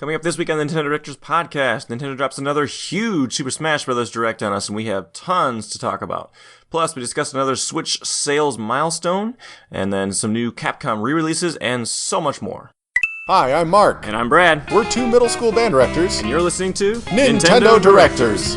Coming up this week on the Nintendo Directors Podcast, Nintendo drops another huge Super Smash Bros. Direct on us, and we have tons to talk about. Plus, we discussed another Switch sales milestone, and then some new Capcom re-releases, and so much more. Hi, I'm Mark. And I'm Brad. We're two middle school band directors. And you're listening to Nintendo Directors.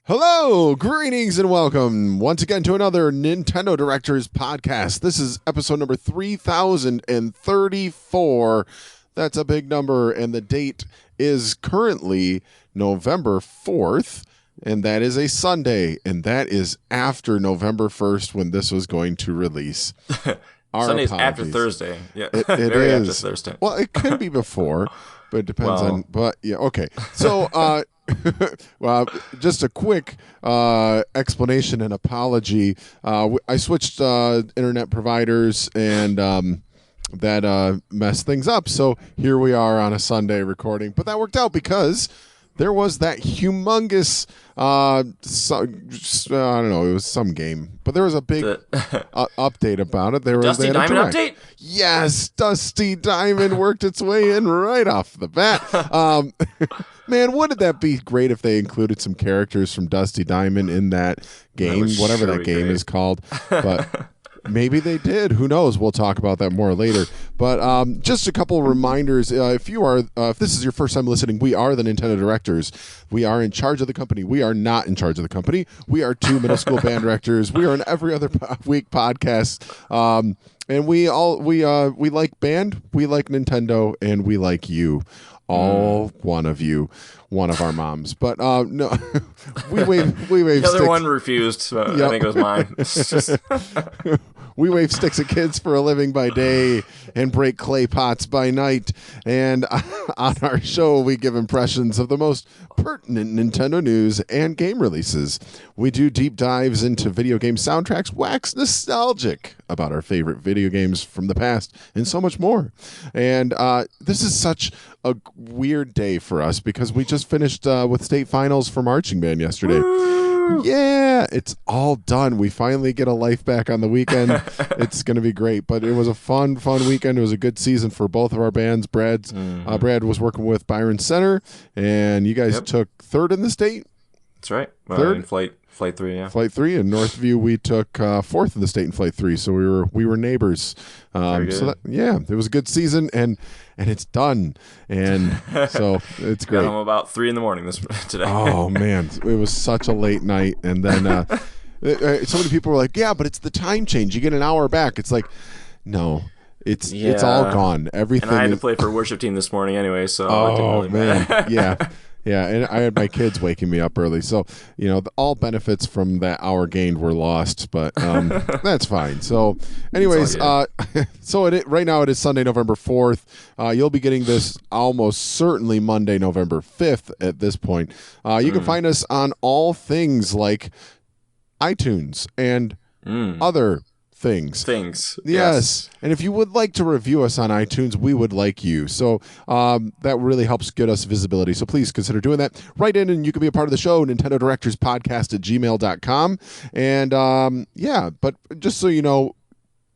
Hello, greetings and welcome once again to another Nintendo Directors Podcast. This is episode number 3034. That's a big number, and the date is currently November 4th, and that is a Sunday, and that is after November 1st when this was going to release. Sunday's after Thursday. Yeah, it very is. after Thursday. Well, it could be before, but it depends on. But yeah, okay. So, well, just a quick explanation and apology. I switched internet providers and. That messed things up. So here we are on a Sunday recording. But that worked out because there was that humongous, I don't know, it was some game. But there was a big update about it. Dusty Diamond update? Yes, Dusty Diamond worked its way in right off the bat. Man, wouldn't that be great if they included some characters from Dusty Diamond in that game, whatever that game is called. But... maybe they did. Who knows? We'll talk about that more later. But just a couple of reminders. If this is your first time listening, we are the Nintendo Directors. We are in charge of the company. We are not in charge of the company. We are two middle school band directors. We are an every other week podcast. And we like band, we like Nintendo, and we like you. All one of you, one of our moms. But no, we wave the other sticks. one refused. So yep. I think it was mine. It's just... We wave sticks at kids for a living by day and break clay pots by night. And on our show, we give impressions of the most pertinent Nintendo news and game releases. We do deep dives into video game soundtracks, wax nostalgic about our favorite video games from the past, and so much more. And this is such a weird day for us because we just finished with state finals for marching band yesterday. Yeah, it's all done. We finally get a life back on the weekend. It's going to be great. But it was a fun weekend. It was a good season for both of our bands. Brad was working with Byron Center, and you guys took third in the state. That's right. Third in Flight 3, yeah. Flight 3. In Northview, we took fourth in the state in Flight 3. So we were neighbors. So it was a good season, and it's done. And so it's great. Got home about 3 a.m. today. Oh man, it was such a late night. And then so many people were like, "Yeah, but it's the time change. You get an hour back." It's like, no. It's all gone. Everything. And I had to play for a worship team this morning anyway, so it didn't really matter. Yeah, and I had my kids waking me up early, so all benefits from that hour gained were lost, but that's fine. So, anyways, right now it is Sunday, November 4th. You'll be getting this almost certainly Monday, November 5th. At this point, you can find us on all things like iTunes and other things. Yes. And if you would like to review us on iTunes, we would like you. So that really helps get us visibility. So please consider doing that. Write in and you can be a part of the show, Nintendo Directors Podcast at gmail.com. And but just so you know,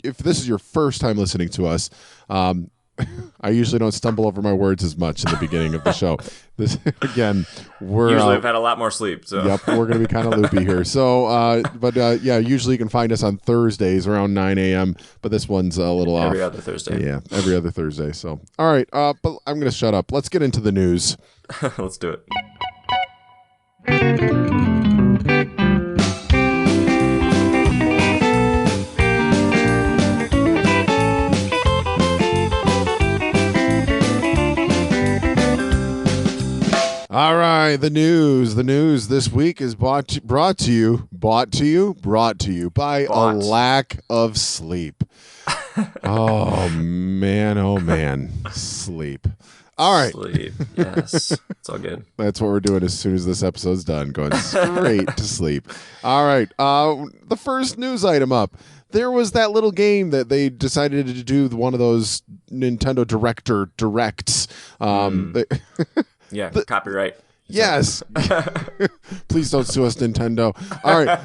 if this is your first time listening to us, I usually don't stumble over my words as much in the beginning of the show. This again, I've had a lot more sleep. So. Yep, we're going to be kind of loopy here. So, usually you can find us on Thursdays around 9 a.m., but this one's a little off. Every other Thursday. Yeah, every other Thursday. So, all right, but I'm going to shut up. Let's get into the news. Let's do it. All right, the news. The news this week is brought to you by a lack of sleep. Oh man, sleep. All right. Sleep, yes. It's all good. That's what we're doing as soon as this episode's done, going straight to sleep. All right, the first news item up. There was that little game that they decided to do, one of those Nintendo Directs. Copyright. Yes. Please don't sue us, Nintendo. All right.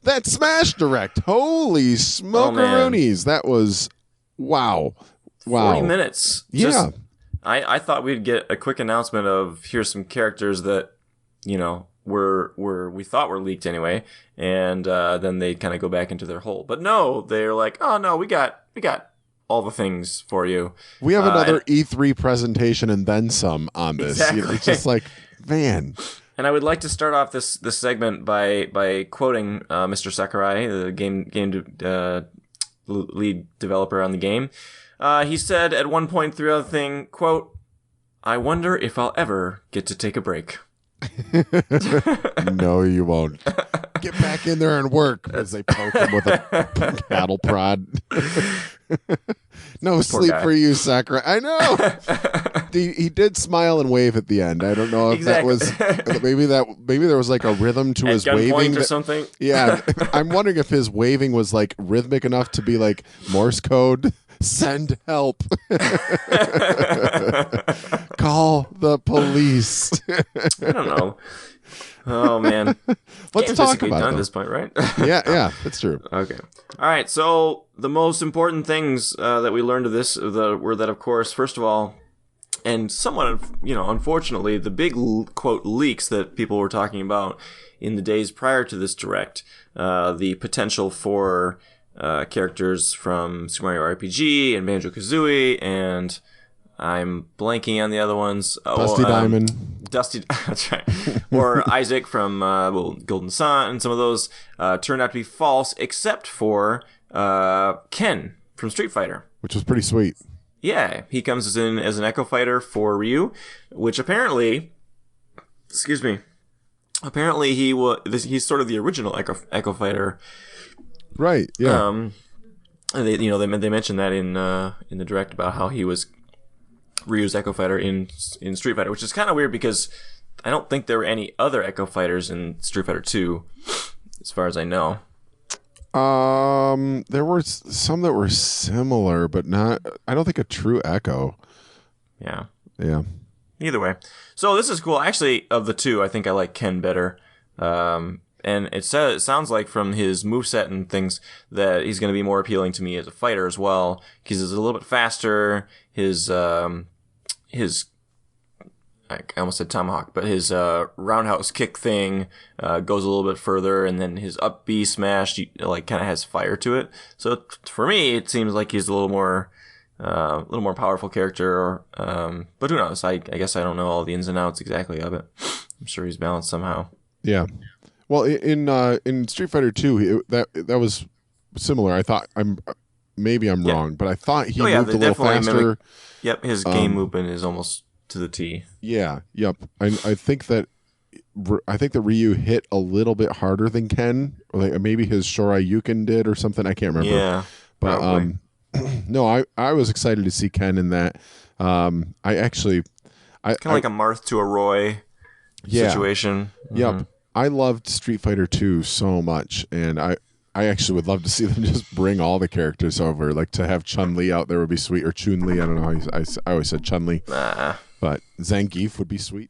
That Smash Direct. Holy smokeronies. That was wow. 40 minutes. Yeah. I thought we'd get a quick announcement of here's some characters that, you know, we thought were leaked anyway, and then they kind of go back into their hole. But no, they're like, oh no, we got all the things for you. We have another E3 presentation and then some on this. Exactly. It's just like, man. And I would like to start off this segment by quoting Mr. Sakurai, the game lead developer on the game. He said at one point throughout the thing, quote, "I wonder if I'll ever get to take a break." No, you won't. Get back in there and work, as they poke him with a cattle prod. No sleep for you, Sakurai. I know. He did smile and wave at the end. I don't know if that was maybe there was like a rhythm to his waving or something. Yeah, I'm wondering if his waving was like rhythmic enough to be like Morse code. Send help. Call the police. I don't know. Oh man, let's talk about it at this point, right? yeah, that's true. Okay, all right. So the most important things that we learned of this were that, of course, first of all, and somewhat, unfortunately, the big quote leaks that people were talking about in the days prior to this direct, the potential for characters from Super Mario RPG and Banjo-Kazooie, and I'm blanking on the other ones. Dusty Diamond. That's right. Or Isaac from Golden Sun, and some of those turned out to be false, except for Ken from Street Fighter. Which was pretty sweet. Yeah, he comes in as an Echo Fighter for Ryu, which apparently, he's sort of the original Echo Fighter. Right. Yeah. They mentioned that in the direct about how he was Ryu's Echo Fighter in Street Fighter, which is kind of weird because I don't think there were any other Echo Fighters in Street Fighter 2, as far as I know. There were some that were similar, but not. I don't think a true Echo. Yeah. Yeah. Either way, so this is cool. Actually, of the two, I think I like Ken better. And it sounds like from his moveset and things that he's going to be more appealing to me as a fighter as well, because he's a little bit faster. I almost said tomahawk, but his roundhouse kick thing goes a little bit further, and then his up B smash kind of has fire to it. So for me, it seems like he's a little more powerful character. But who knows? I guess I don't know all the ins and outs exactly of it. I'm sure he's balanced somehow. Yeah. Well, in Street Fighter 2, that was similar. I thought I'm wrong, but I thought he moved a little faster. Yep, his game movement is almost to the T. Yeah. Yep. I think that Ryu hit a little bit harder than Ken, or like maybe his Shoryuken did or something. I can't remember. Yeah. But no, I was excited to see Ken in that. I kind of like a Marth to a Roy situation. Yep. Mm-hmm. I loved Street Fighter 2 so much, and I actually would love to see them just bring all the characters over. Like to have Chun-Li out there would be sweet, or Chun-Li. I don't know. I always said Chun-Li, but Zangief would be sweet,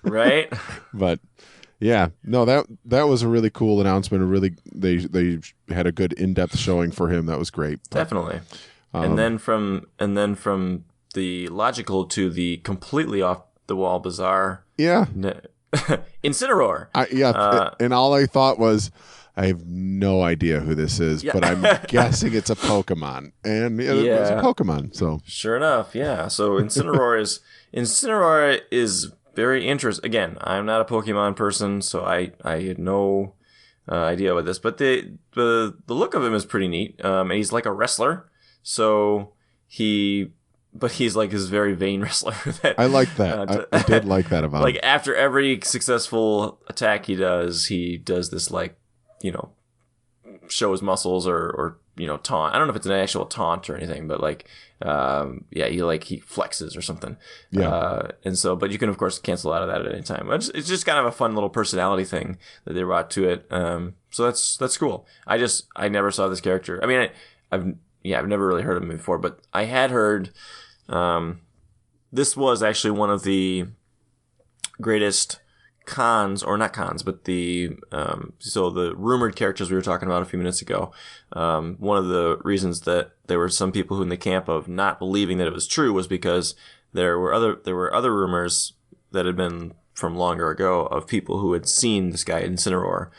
right? But yeah, no, that was a really cool announcement. They had a good in-depth showing for him. That was great. But, definitely. And then from the logical to the completely off the wall bizarre. Yeah. Incineroar. And all I thought was, I have no idea who this is, but I'm guessing it's a Pokemon. And it was a Pokemon. So sure enough, yeah. So Incineroar is very interesting. Again, I'm not a Pokemon person, so I had no idea about this. But the look of him is pretty neat. And he's like a wrestler, so he's like this very vain wrestler. I like that. I did like that about him. Like after every successful attack he does this like, show his muscles or taunt. I don't know if it's an actual taunt or anything, but like, he flexes or something. Yeah. And so, but you can of course cancel out of that at any time. It's just kind of a fun little personality thing that they brought to it. So that's cool. I never saw this character. I mean, I've never really heard of him before, but I had heard. This was actually one of the greatest cons, or not cons, but the rumored characters we were talking about a few minutes ago. One of the reasons that there were some people who in the camp of not believing that it was true was because there were other rumors that had been from longer ago of people who had seen this guy Incineroar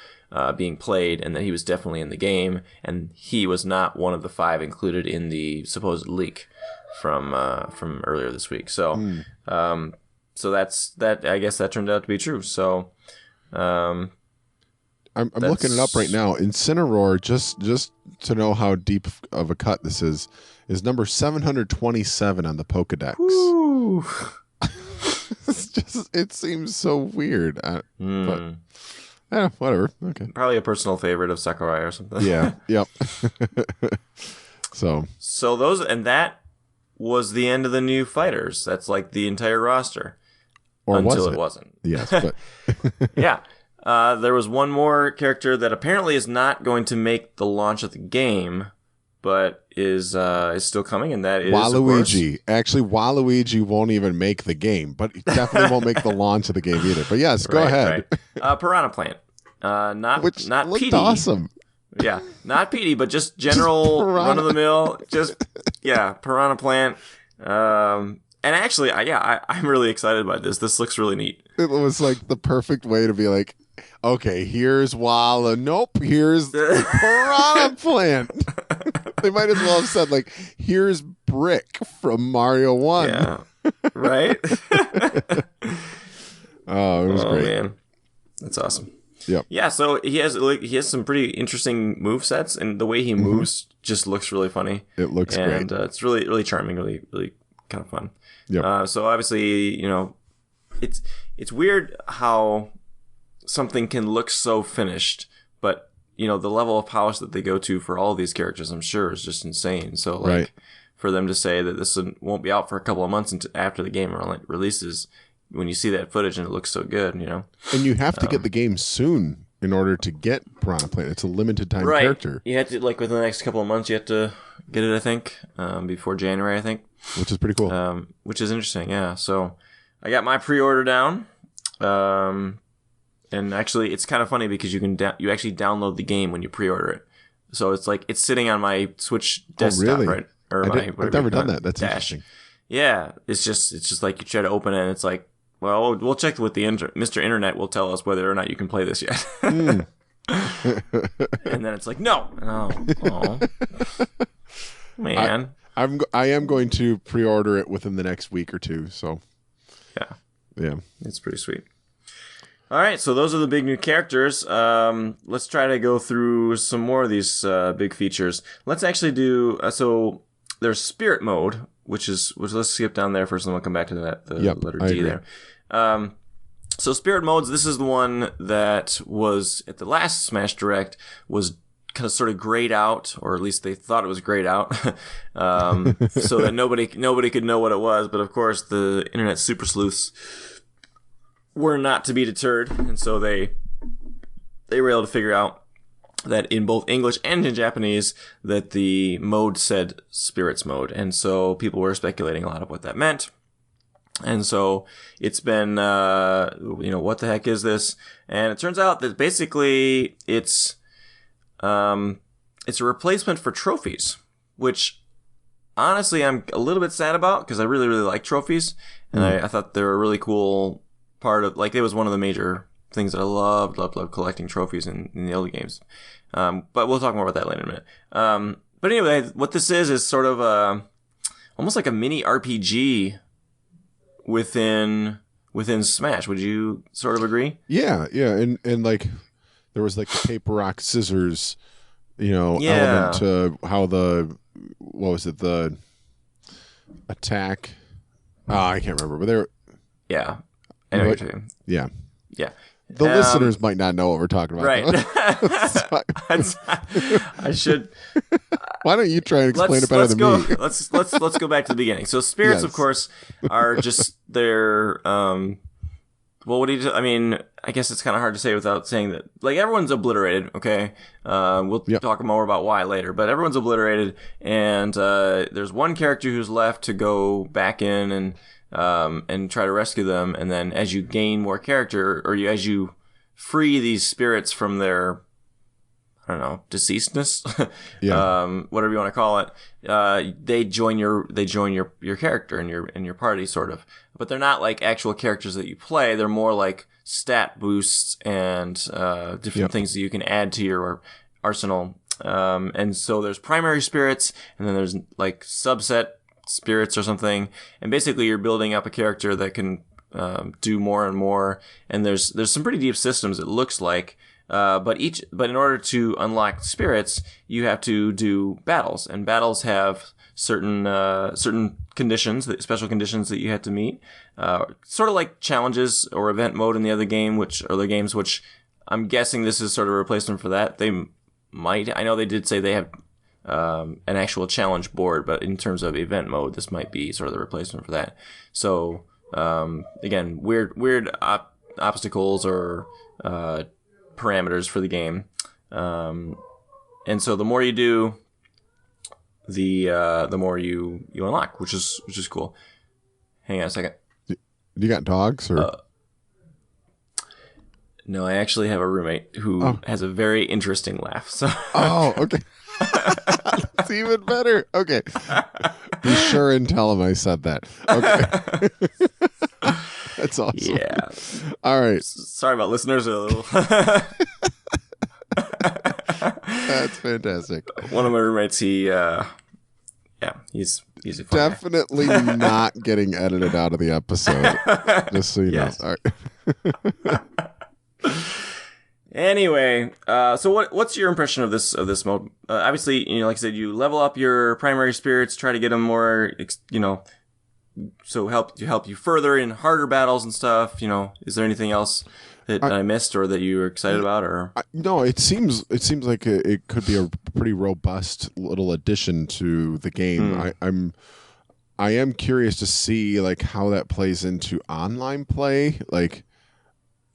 being played, and that he was definitely in the game, and he was not one of the 5 included in the supposed leak from earlier this week. So, so that's that. I guess that turned out to be true. So, I'm looking it up right now. Incineroar, just to know how deep of a cut this is number 727 on the Pokedex. Woo. It seems so weird, but whatever. Okay, probably a personal favorite of Sakurai or something. Yeah. Yep. So those, and that was the end of the new fighters. That's like the entire roster. Or until was it wasn't. Yes, but yeah. There was one more character that apparently is not going to make the launch of the game, but is still coming, and that is Waluigi. Actually, Waluigi won't even make the game, but he definitely won't make the launch of the game either. But yes, go ahead. Right. Piranha Plant. Not looked Petey. Awesome. Yeah, not Petey, but just general run of the mill. Piranha Plant. And actually, I'm really excited by this. This looks really neat. It was like the perfect way to be like, okay, here's Walla. Nope, here's Piranha Plant. They might as well have said, like, here's Brick from Mario 1. Yeah, right? Oh, it was great. Man. That's awesome. Yep. Yeah, so he has some pretty interesting move sets, and the way he moves just looks really funny. It looks great. And it's really, really charming, really, really kind of fun. Yep. So obviously, it's weird how something can look so finished, but the level of polish that they go to for all these characters, I'm sure, is just insane. So right. For them to say that this won't be out for a couple of months after the game releases, when you see that footage and it looks so good, And you have to get the game soon in order to get Piranha Plant. It's a limited time character. You have to, within the next couple of months, you have to get it, I think, before January, I think. Which is pretty cool. Which is interesting, yeah. So I got my pre-order down. And actually, it's kind of funny because you actually download the game when you pre-order it. So it's like, it's sitting on my Switch desktop, really? right? Or I've never done that. That's interesting. Yeah, it's just like you try to open it and it's like, well, we'll check with the Mr. Internet will tell us whether or not you can play this yet. And then it's like, no. Oh. Man. I am going to pre-order it within the next week or two, so. Yeah. It's pretty sweet. All right, so those are the big new characters. Let's try to go through some more of these big features. Let's actually do, so there's Spirit Mode, which let's skip down there first, and then we'll come back to that, the letter D there. So Spirit Modes, this is the one that was, at the last Smash Direct, was kind of sort of grayed out, or at least they thought it was grayed out, so that nobody could know what it was. But of course, the internet super sleuths were not to be deterred, and so they were able to figure out that in both English and in Japanese that the mode said Spirits Mode, and so people were speculating a lot of what that meant. And so it's been, what the heck is this? And it turns out that basically it's a replacement for trophies, which honestly I'm a little bit sad about because I really, really like trophies. And I thought they were a really cool part of, it was one of the major things that I loved collecting trophies in the early games. But we'll talk more about that later in a minute. But anyway, what this is sort of almost like a mini RPG within Smash. Would you sort of agree? Yeah. And there was the paper, rock, scissors, element to how the attack. I can't remember, but they're Anyway, yeah. The The listeners might not know what we're talking about. Right. I should. Why don't you try and explain it better than me? Let's go back to the beginning. So spirits, of course, are just their. Well, what do you? I mean, I guess it's kind of hard to say without saying that. Everyone's obliterated. Okay, we'll talk more about why later. But everyone's obliterated, and there's one character who's left to go back in and try to rescue them. And then as you gain more character, or as you free these spirits from their I don't know, deceasedness, Yeah. whatever you want to call it. They join your character in your party, sort of. But they're not like actual characters that you play. They're more like stat boosts and different things that you can add to your arsenal. And so there's primary spirits, and then there's like subset spirits or something. And basically, you're building up a character that can do more and more. And there's some pretty deep systems. It looks like. But in order to unlock spirits, you have to do battles, and battles have certain conditions, special conditions that you have to meet. Sort of like challenges or event mode in the other games, which I'm guessing this is sort of a replacement for that. They might. I know they did say they have an actual challenge board, but in terms of event mode, this might be sort of the replacement for that. So again, weird obstacles or parameters for the game, and so the more you do, the more you unlock, which is cool. Hang on a second. You got dogs or? No, I actually have a roommate who has a very interesting laugh. So. Oh, okay. It's even better. Okay. Be sure and tell him I said that. Okay. That's awesome. Yeah. All right. Sorry about listeners. A little. That's fantastic. One of my roommates, he's a fun definitely guy. Not getting edited out of the episode. Just so you know. All right. Anyway, so what's your impression of this mode? Obviously, like I said, you level up your primary spirits, try to get them more, so help you further in harder battles and stuff. Is there anything else that I missed or that you were excited about? Or no, it seems like it could be a pretty robust little addition to the game. I am curious to see like how that plays into online play. Like,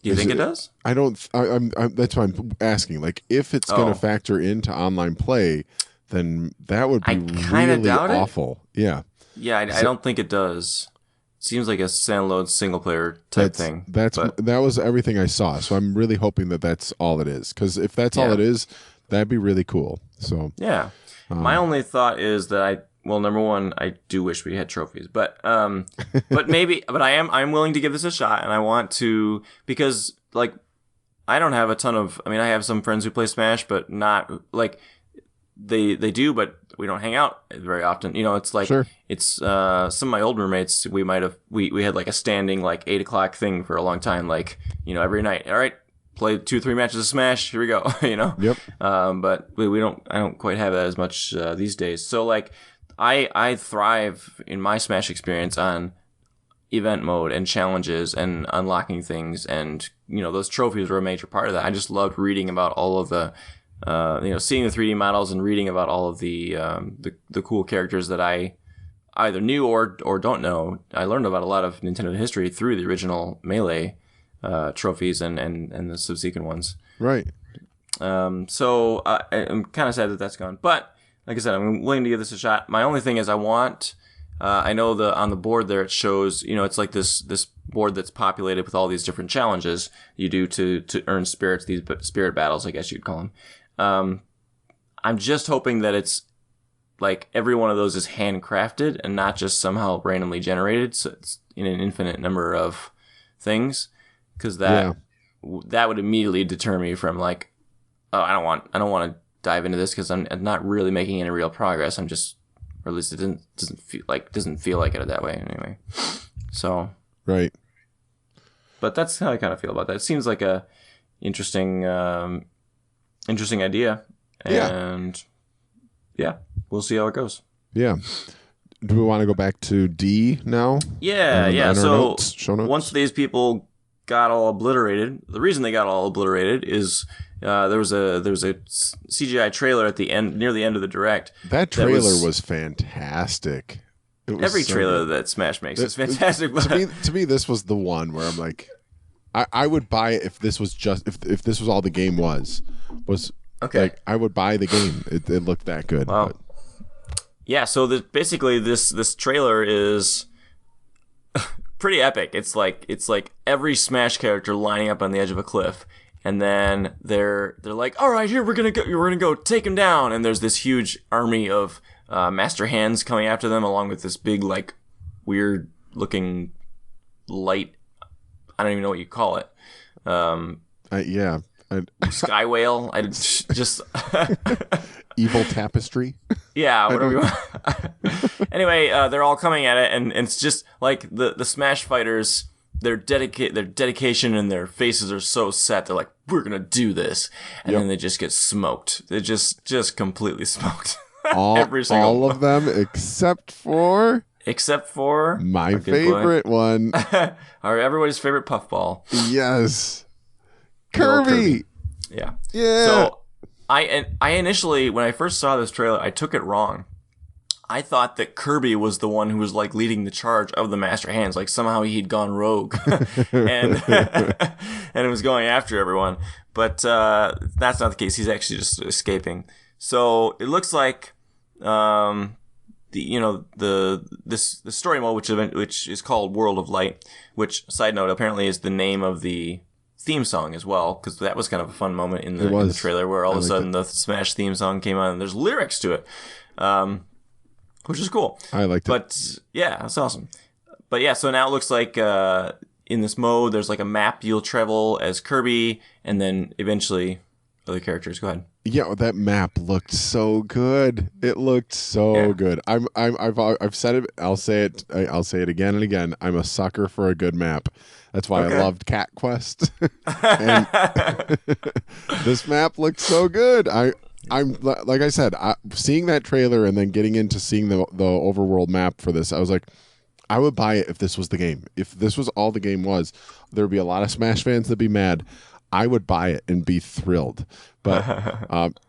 do you think it does? I don't. I'm that's why I'm asking. Like, if it's going to factor into online play, then that would be really awful. Yeah. Yeah, I don't think it does. It seems like a standalone single player type thing. That was everything I saw. So I'm really hoping that that's all it is. Because if that's all it is, that'd be really cool. So yeah, my only thought is that number one, I do wish we had trophies, but I'm willing to give this a shot, and I want to, because like I don't have a ton of. I mean, I have some friends who play Smash, but not like. They do, but we don't hang out very often. It's like it's some of my old roommates. We had like a standing like 8 o'clock thing for a long time. Like every night. All right, play 2-3 matches of Smash. Here we go. Yep. But we don't. I don't quite have that as much these days. So like I thrive in my Smash experience on event mode and challenges and unlocking things, and those trophies were a major part of that. I just loved reading about all of the. Seeing the 3D models and reading about all of the cool characters that I either knew or don't know. I learned about a lot of Nintendo history through the original Melee trophies and the subsequent ones. Right. So I'm kind of sad that that's gone. But like I said, I'm willing to give this a shot. My only thing is I know on the board there it shows, it's like this board that's populated with all these different challenges you do to earn spirits, these spirit battles, I guess you'd call them. I'm just hoping that it's like every one of those is handcrafted and not just somehow randomly generated. So it's in an infinite number of things, because that would immediately deter me from like, oh, I don't want to dive into this because I'm not really making any real progress. I'm just, or at least it doesn't feel like it that way anyway. So right. But that's how I kind of feel about that. It seems like a interesting idea, and we'll see how it goes. Yeah. Do we want to go back to D now? Yeah. So show notes? Once these people got all obliterated, the reason they got all obliterated is there was a CGI trailer at the end, near the end of the direct. That trailer was fantastic. Every trailer that Smash makes is fantastic. To me, this was the one where I'm like, I would buy it if this was just if this was all the game was okay. Like, I would buy the game. It looked that good. Wow. Yeah. So basically, this trailer is pretty epic. It's like every Smash character lining up on the edge of a cliff, And then they're like, all right, here we're gonna go take him down. And there's this huge army of master hands coming after them, along with this big like weird looking light. I don't even know what you call it. Sky whale. I just evil tapestry. Yeah, whatever you want. Anyway, they're all coming at it, and it's just like the Smash fighters. Their dedication and their faces are so set. They're like, we're gonna do this, and then they just get smoked. They just completely smoked. Every single all of them except for my favorite one. Everybody's favorite puffball. Yes, Kirby. Yeah. So I initially, when I first saw this trailer, I took it wrong. I thought that Kirby was the one who was like leading the charge of the Master Hands. Like somehow he'd gone rogue and it was going after everyone. But that's not the case. He's actually just escaping. So it looks like the story mode, which is called World of Light, which, side note, apparently is the name of the theme song as well, because that was kind of a fun moment in the trailer where all of a sudden the Smash theme song came on and there's lyrics to it. Which is cool. I liked it. But yeah, that's awesome. But yeah, so now it looks like in this mode, there's like a map you'll travel as Kirby, and then eventually other characters. Go ahead. Yeah, that map looked so good. It looked so good. I've said it. I'll say it again and again. I'm a sucker for a good map. That's why I loved Cat Quest. And this map looked so good. I'm like I said, seeing that trailer and then getting into seeing the overworld map for this, I was like, I would buy it if this was the game. If this was all the game was, there would be a lot of Smash fans that'd be mad. I would buy it and be thrilled. But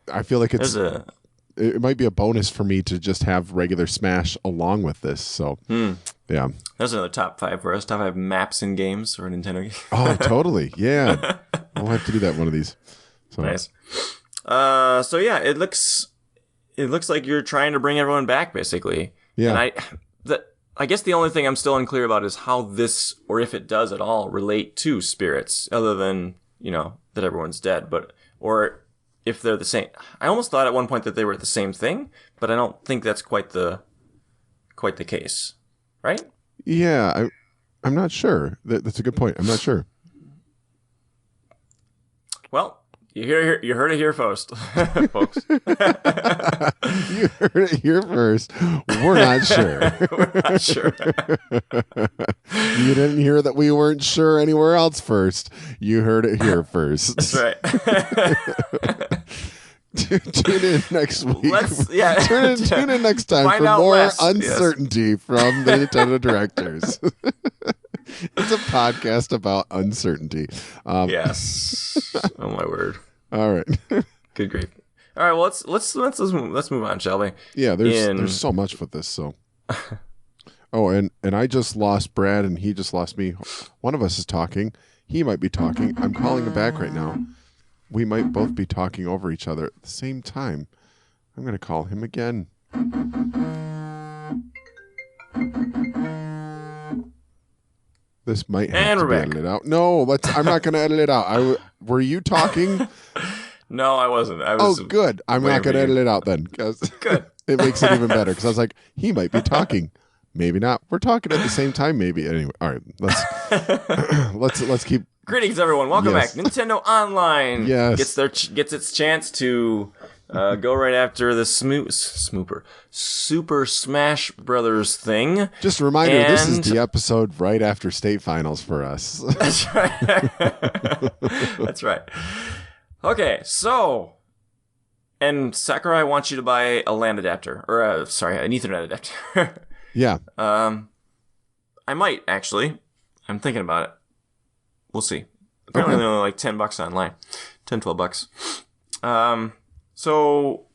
I feel like it might be a bonus for me to just have regular Smash along with this. So yeah, that's another top 5 for us. Top 5 maps in games or Nintendo games. Oh, totally. Yeah, we'll have to do that one of these. So. Nice. So yeah, it looks like you're trying to bring everyone back, basically. Yeah. And I guess the only thing I'm still unclear about is how this, or if it does at all, relate to spirits, other than, that everyone's dead, or if they're the same. I almost thought at one point that they were the same thing, but I don't think that's quite the case, right? Yeah, I'm not sure. That's a good point. I'm not sure. Well, you heard it here first, folks. You heard it here first. We're not sure. We're not sure. You didn't hear that we weren't sure anywhere else first. You heard it here first. That's right. Tune in next week. Tune in next time Find for out more less. uncertainty from the Nintendo directors. It's a podcast about uncertainty. Yes. Oh my word. All right. Good grief. All right. Well, let's move on, shall we? Yeah. There's so much with this. So. Oh, and I just lost Brad, and he just lost me. One of us is talking. He might be talking. I'm calling him back right now. We might both be talking over each other at the same time. I'm going to call him again. This might have to be edited out. No, I'm not going to edit it out. Were you talking? No, I wasn't. Good. I'm not going to edit it out then, because it makes it even better. Because I was like, he might be talking. Maybe not. We're talking at the same time. Maybe. Anyway, all right. Let's keep. Greetings, everyone. Welcome back. Nintendo Online gets its chance to go right after the Super Smash Brothers thing. Just a reminder, this is the episode right after state finals for us. That's right. That's right. Okay, so, and Sakurai wants you to buy a LAN adapter, or an Ethernet adapter. Yeah. I might, actually. I'm thinking about it. We'll see. Apparently they're only like $10 online. $10-12. So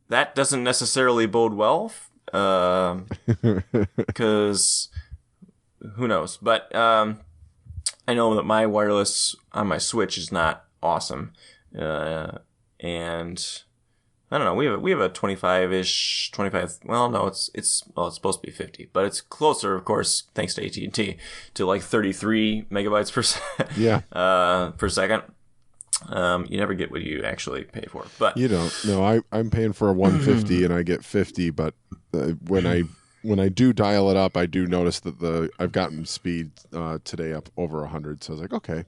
that doesn't necessarily bode well, because who knows? But I know that my wireless on my Switch is not awesome, and I don't know. We have a 25-ish, 25. Well, no, it's supposed to be 50, but it's closer, of course, thanks to AT&T, to like 33 megabytes per second. You never get what you actually pay for, but you don't. No, I'm paying for a 150 and I get 50, but when I do dial it up, I do notice that I've gotten speed today up over 100. So I was like, okay,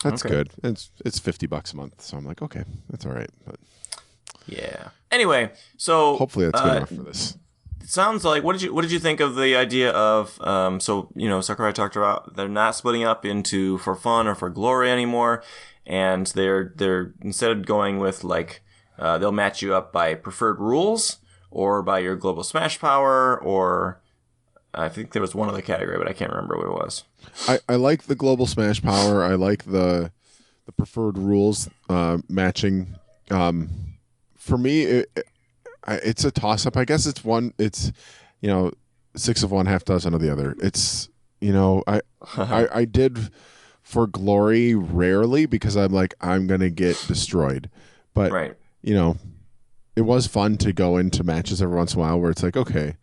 that's good. It's $50 a month, so I'm like, okay, that's all right. But yeah. Anyway, so hopefully that's good enough for this. It sounds like what did you think of the idea of so Sakurai talked about they're not splitting up into for fun or for glory anymore, and they're instead of going with like they'll match you up by preferred rules or by your global smash power, or I think there was one other category, but I can't remember what it was. I like the global smash power. I like the preferred rules matching. For me, it's a toss up. I guess it's 6 of one, half dozen of the other. It's I did for glory rarely because I'm like I'm gonna get destroyed, but right. It was fun to go into matches every once in a while where it's like, okay,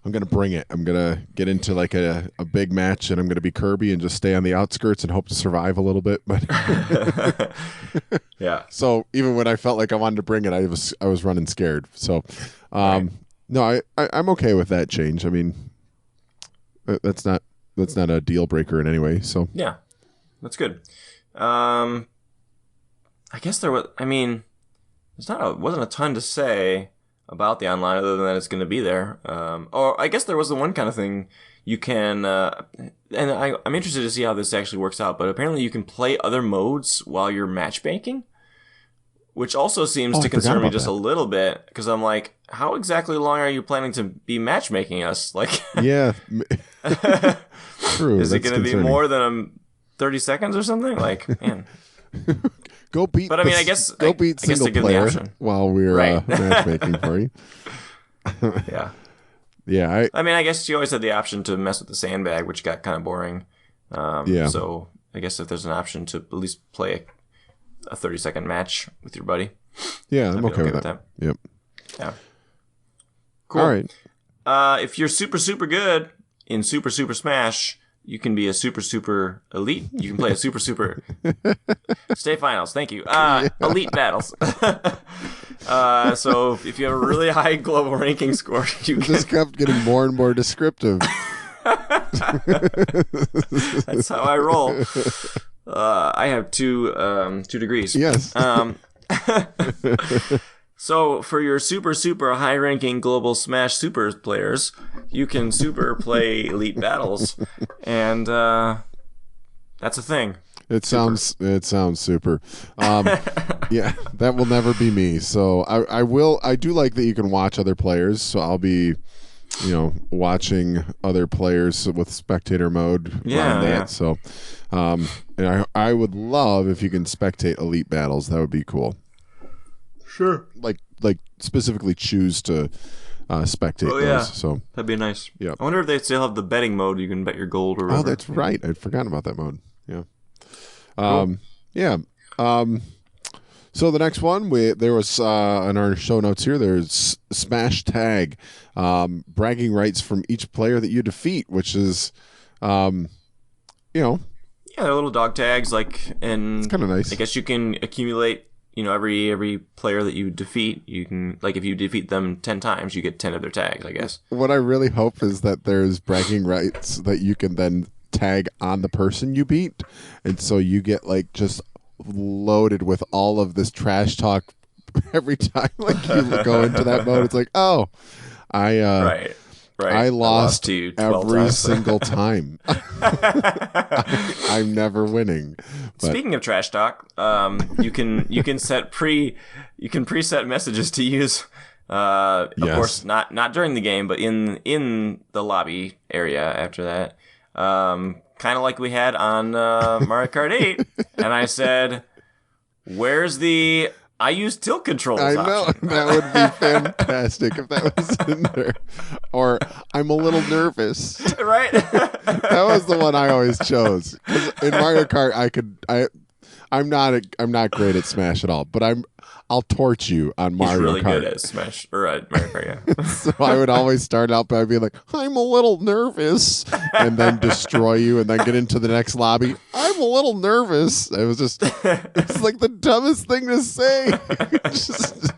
I'm going to bring it. I'm going to get into like a big match and I'm going to be Kirby and just stay on the outskirts and hope to survive a little bit. But yeah. So even when I felt like I wanted to bring it, I was running scared. So right. No, I'm okay with that change. I mean, that's not a deal breaker in any way. So yeah, that's good. I guess there was, wasn't a ton to say about the online other than that it's going to be there. Or I guess there was the one kind of thing you can, and I'm interested to see how this actually works out, but apparently you can play other modes while you're matchmaking, which also seems to concern me just a little bit, because I'm like, how exactly long are you planning to be matchmaking us? Like, yeah, true. Is it going to be more than 30 seconds or something? Like, man. Go beat. But I mean, I guess single player while we're matchmaking for you. Yeah. Yeah. I guess you always had the option to mess with the sandbag, which got kind of boring. Yeah. So I guess if there's an option to at least play a 30-second match with your buddy. Yeah, I'm okay with that. Yep. Yeah. Cool. All right. If you're super, super good in Super, Super Smash, you can be a super, super elite. You can play a super, super state finals. Thank you. Elite battles. So if you have a really high global ranking score, you just kept getting more and more descriptive. That's how I roll. I have two degrees. Yes. So for your super, super high-ranking global Smash Super players, you can super play elite battles, and that's a thing. It sounds super. Yeah, that will never be me. So I do like that you can watch other players. So I'll be, watching other players with spectator mode. Yeah. That. So, and I would love if you can spectate elite battles. That would be cool. Sure. Like specifically choose to spectate those. Yeah. So that'd be nice. Yeah. I wonder if they still have the betting mode. You can bet your gold or whatever. Oh, that's right. I'd forgotten about that mode. Yeah. Cool. Yeah. So the next one, there was on our show notes here. There's Smash Tag, bragging rights from each player that you defeat, which is, Yeah, they're little dog tags, and it's kind of nice. I guess you can accumulate. Every player that you defeat, you can, if you defeat them 10 times, you get 10 of their tags, I guess. What I really hope is that there's bragging rights that you can then tag on the person you beat. And so you get, just loaded with all of this trash talk every time, you go into that mode. It's like, oh, Right. I lost to you every times. single time. I'm never winning. But Speaking of trash talk, you can preset messages to use. Of course, not during the game, but in the lobby area after that. Kind of like we had on Mario Kart 8, and I said, "Where's the?" I use tilt controls. I know option. that would be fantastic if that was in there. Or I'm a little nervous. Right? That was the one I always chose. 'Cause in Mario Kart, I I'm not great at Smash at all, but I'll torch you on Mario Kart. He's really good at Smash or Mario Kart, yeah. So I would always start out by being like, I'm a little nervous, and then destroy you, and then get into the next lobby. I'm a little nervous. It's like the dumbest thing to say. Just,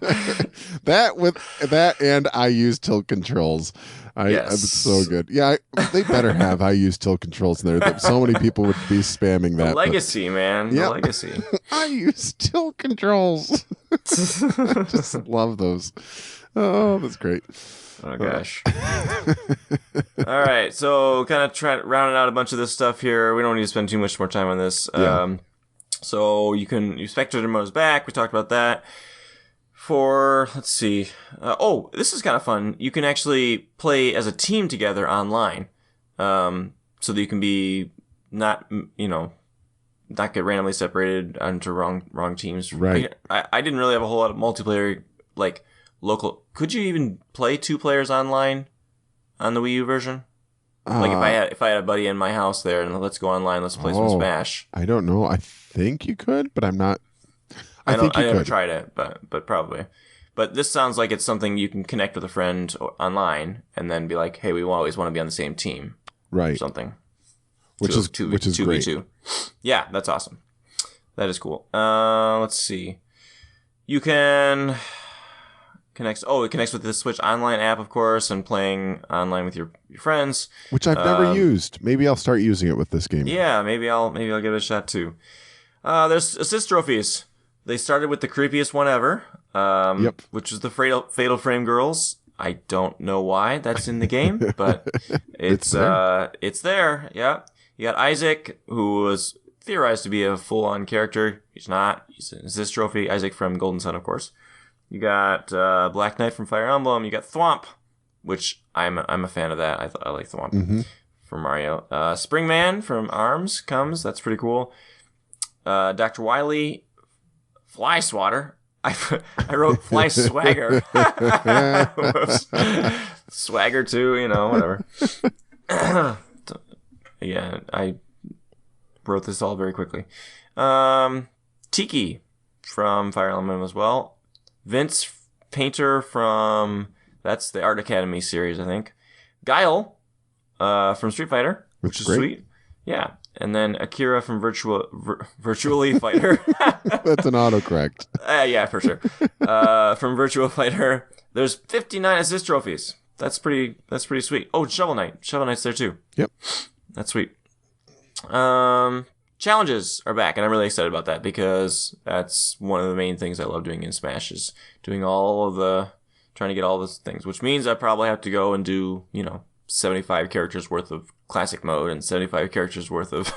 that and I use tilt controls. It's so good. Yeah, they better have I use tilt controls in there. So many people would be spamming that. The legacy, man. The legacy. I use tilt controls. Just love those. Oh, that's great. Oh, gosh. All right, so kind of rounding out a bunch of this stuff here. We don't need to spend too much more time on this. Yeah. So you spectator mode is back. We talked about that. Let's see. This is kind of fun. You can actually play as a team together online, so that you can be not get randomly separated onto wrong teams. Right. I didn't really have a whole lot of multiplayer like local. Could you even play 2 players online on the Wii U version? Like if I had a buddy in my house there and let's go online, let's play some Smash. I don't know. I think you could, but I'm not. I never tried it, but probably. But this sounds like it's something you can connect with a friend online and then be like, hey, we always want to be on the same team. Right. Or something. Which is great. 2v2. Yeah, that's awesome. That is cool. Let's see. You can connect. It connects with the Switch Online app, of course, and playing online with your friends. Which I've never used. Maybe I'll start using it with this game. Yeah, maybe I'll give it a shot too. There's assist trophies. They started with the creepiest one ever, which is the Fatal Frame Girls. I don't know why that's in the game, but it's there. Yeah, you got Isaac, who was theorized to be a full-on character. He's not. He's an assist trophy. Isaac from Golden Sun, of course. You got Black Knight from Fire Emblem. You got Thwomp, which I'm a fan of that. I like Thwomp from Mario. Springman from ARMS comes. That's pretty cool. Dr. Wily. Fly Swatter. I wrote Fly Swagger. Swagger too, whatever. Yeah, I wrote this all very quickly. Tiki from Fire Emblem as well. Vince Painter that's the Art Academy series, I think. Guile from Street Fighter, which is sweet. Yeah. And then Akira from Virtually Fighter. That's an autocorrect. Yeah, for sure. From Virtua Fighter, there's 59 assist trophies. That's pretty sweet. Oh, Shovel Knight. Shovel Knight's there too. Yep. That's sweet. Challenges are back, and I'm really excited about that because that's one of the main things I love doing in Smash is doing trying to get all those things, which means I probably have to go and do, 75 characters worth of classic mode and 75 characters worth of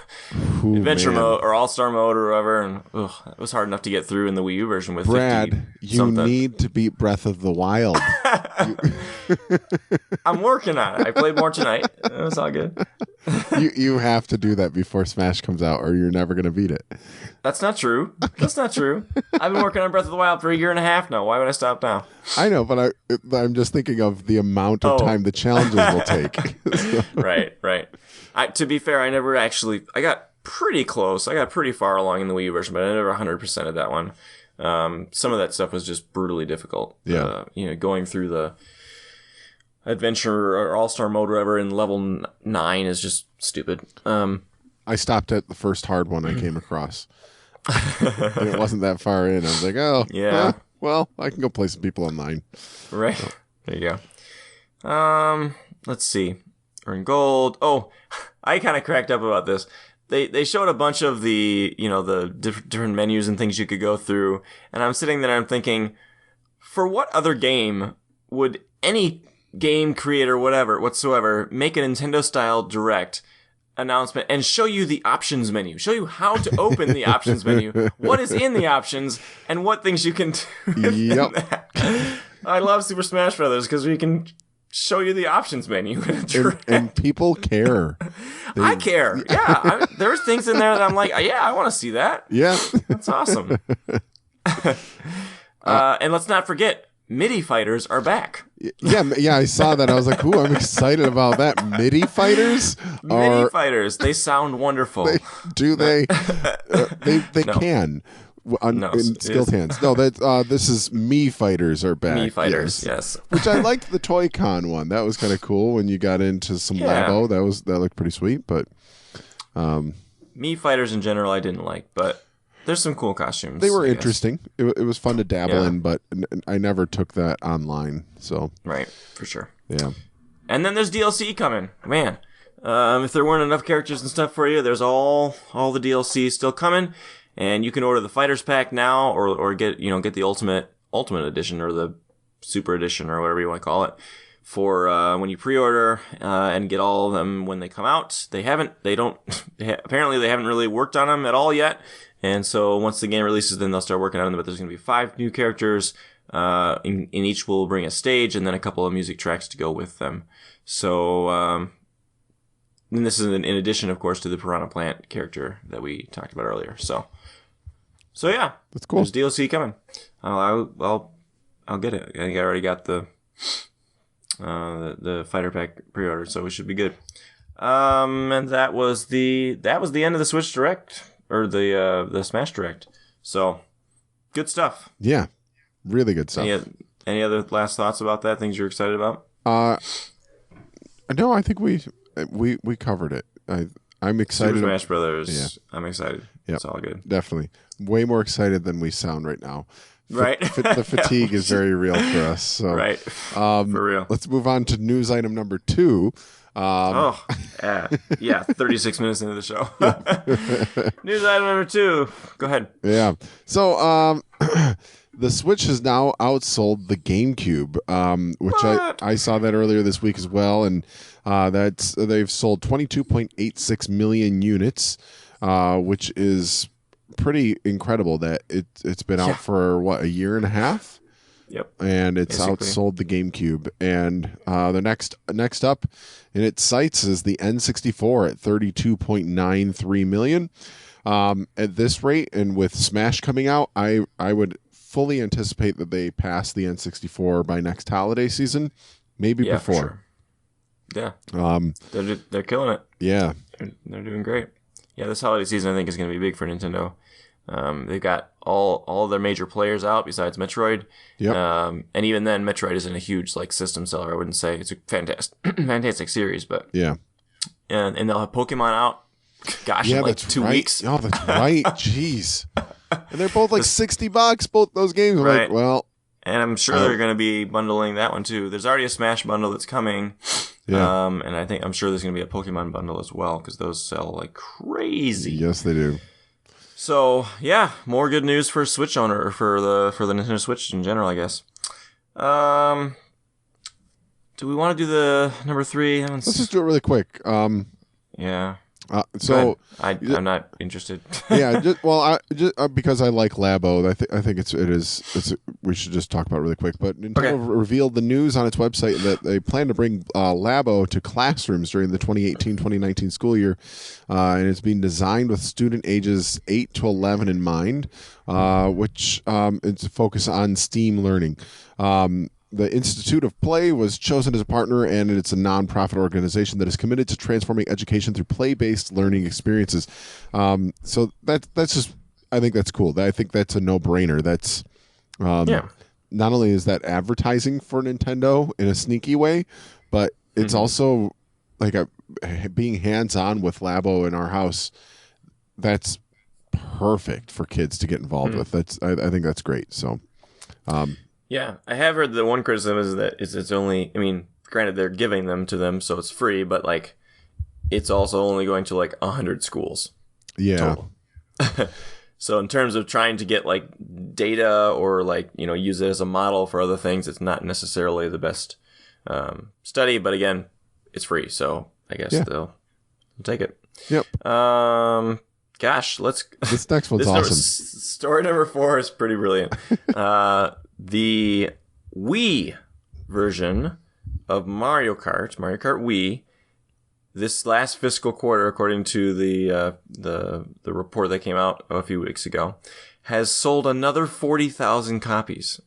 adventure mode or all-star mode or whatever, and it was hard enough to get through in the Wii U version with Brad, 50 you something. need to beat Breath of the Wild. I'm working on it. I played more tonight. It was all good. You have to do that before Smash comes out or you're never going to beat it. That's not true. That's not true. I've been working on Breath of the Wild for a year and a half now. Why would I stop now? I know, but I'm just thinking of the amount of time the challenges will take. So. Right. To be fair, I got pretty close. I got pretty far along in the Wii U version, but I never 100% of that one. Some of that stuff was just brutally difficult. Yeah. Going through the adventure or all-star mode or whatever in level 9 is just stupid. I stopped at the first hard one I came across. And it wasn't that far in. I was like, oh, yeah. Well, I can go play some people online. Right. So. There you go. Let's see. Earn gold. Oh, I kind of cracked up about this. They showed a bunch of the, the different menus and things you could go through. And I'm sitting there and I'm thinking, for what other game would any game creator, whatsoever, make a Nintendo-style Direct announcement and show you the options menu, show you how to open the options menu, what is in the options, and what things you can do. Yep. I love Super Smash Brothers because we can show you the options menu. And people care. I care. Yeah. There's things in there that I'm like, yeah, I want to see that. Yeah. That's awesome. And let's not forget MIDI fighters are back. Yeah, I saw that. I was like, ooh, I'm excited about that. MIDI fighters? MIDI fighters. They sound wonderful. They No. can. No, In skilled hands. No, this is Me Fighters are back. Me fighters, yes. Which I liked the Toy Con one. That was kind of cool when you got into some Labo. That looked pretty sweet, but Me fighters in general I didn't like, but there's some cool costumes. They were interesting. It was fun to dabble in, but I never took that online. So right, for sure. Yeah. And then there's DLC coming. Man, if there weren't enough characters and stuff for you, there's all the DLC still coming, and you can order the Fighters Pack now, or get the Ultimate Edition or the Super Edition or whatever you want to call it for when you pre-order and get all of them when they come out. Apparently they haven't really worked on them at all yet. And so once the game releases, then they'll start working on them. But there's going to be 5 new characters. In each will bring a stage and then a couple of music tracks to go with them. So, and this is in addition, of course, to the Piranha Plant character that we talked about earlier. So yeah, that's cool. There's DLC coming. I'll get it. I think I already got the Fighter Pack pre-order, so we should be good. And that was the end of the Switch Direct. Or the Smash Direct. So, good stuff. Yeah, really good stuff. Any other last thoughts about that? Things you're excited about? No, I think we covered it. I'm excited. Super Smash Brothers. Yeah. I'm excited. Yep, it's all good. Definitely. Way more excited than we sound right now. Right. The fatigue is very real for us. So, right. For real. Let's move on to news item number 2. 36 minutes into the show. News item number 2. Go ahead. Yeah. So, the Switch has now outsold the GameCube, which I saw that earlier this week as well, and they've sold 22.86 million units, which is pretty incredible. That it's been out for a year and a half. Yep. And it's outsold the GameCube. And the next up in its sights is the N64 at 32.93 million. At this rate, and with Smash coming out, I would fully anticipate that they pass the N64 by next holiday season, maybe before. Sure. Yeah. They're killing it. Yeah. They're doing great. Yeah, this holiday season I think is going to be big for Nintendo. They've got all of their major players out besides Metroid. Yep. And even then, Metroid isn't a huge system seller. I wouldn't say it's a fantastic series, but yeah. And they'll have Pokemon out. Gosh, in 2 weeks. Oh, that's right. Jeez. And they're both $60. Both those games. Right. Like, well. And I'm sure they're going to be bundling that one too. There's already a Smash bundle that's coming. Yeah. And I'm sure there's going to be a Pokemon bundle as well because those sell like crazy. Yes, they do. So yeah, more good news for Switch owner for the Nintendo Switch in general, I guess. Do we want to do the number 3? Let's just do it really quick. Yeah. So I'm not interested. Yeah, because I like Labo, I think it is. We should just talk about it really quick. But Nintendo revealed the news on its website that they plan to bring Labo to classrooms during the 2018-2019 school year, and it's being designed with student ages 8 to 11 in mind, which it's a focus on STEAM learning. The Institute of Play was chosen as a partner, and it's a nonprofit organization that is committed to transforming education through play-based learning experiences. So that's just, I think that's cool. I think that's a no-brainer. That's not only is that advertising for Nintendo in a sneaky way, but it's also like being hands-on with Labo in our house. That's perfect for kids to get involved with. I think that's great. So. Yeah, I have heard the one criticism is that it's only, I mean, granted they're giving them to them, so it's free, but it's also only going to 100 schools. Yeah. So in terms of trying to get data or use it as a model for other things, it's not necessarily the best study, but again, it's free, so I guess they'll take it. Yep. Gosh, this next one's awesome. Story number 4 is pretty brilliant. The Wii version of Mario Kart Wii, this last fiscal quarter, according to the report that came out a few weeks ago, has sold another 40,000 copies.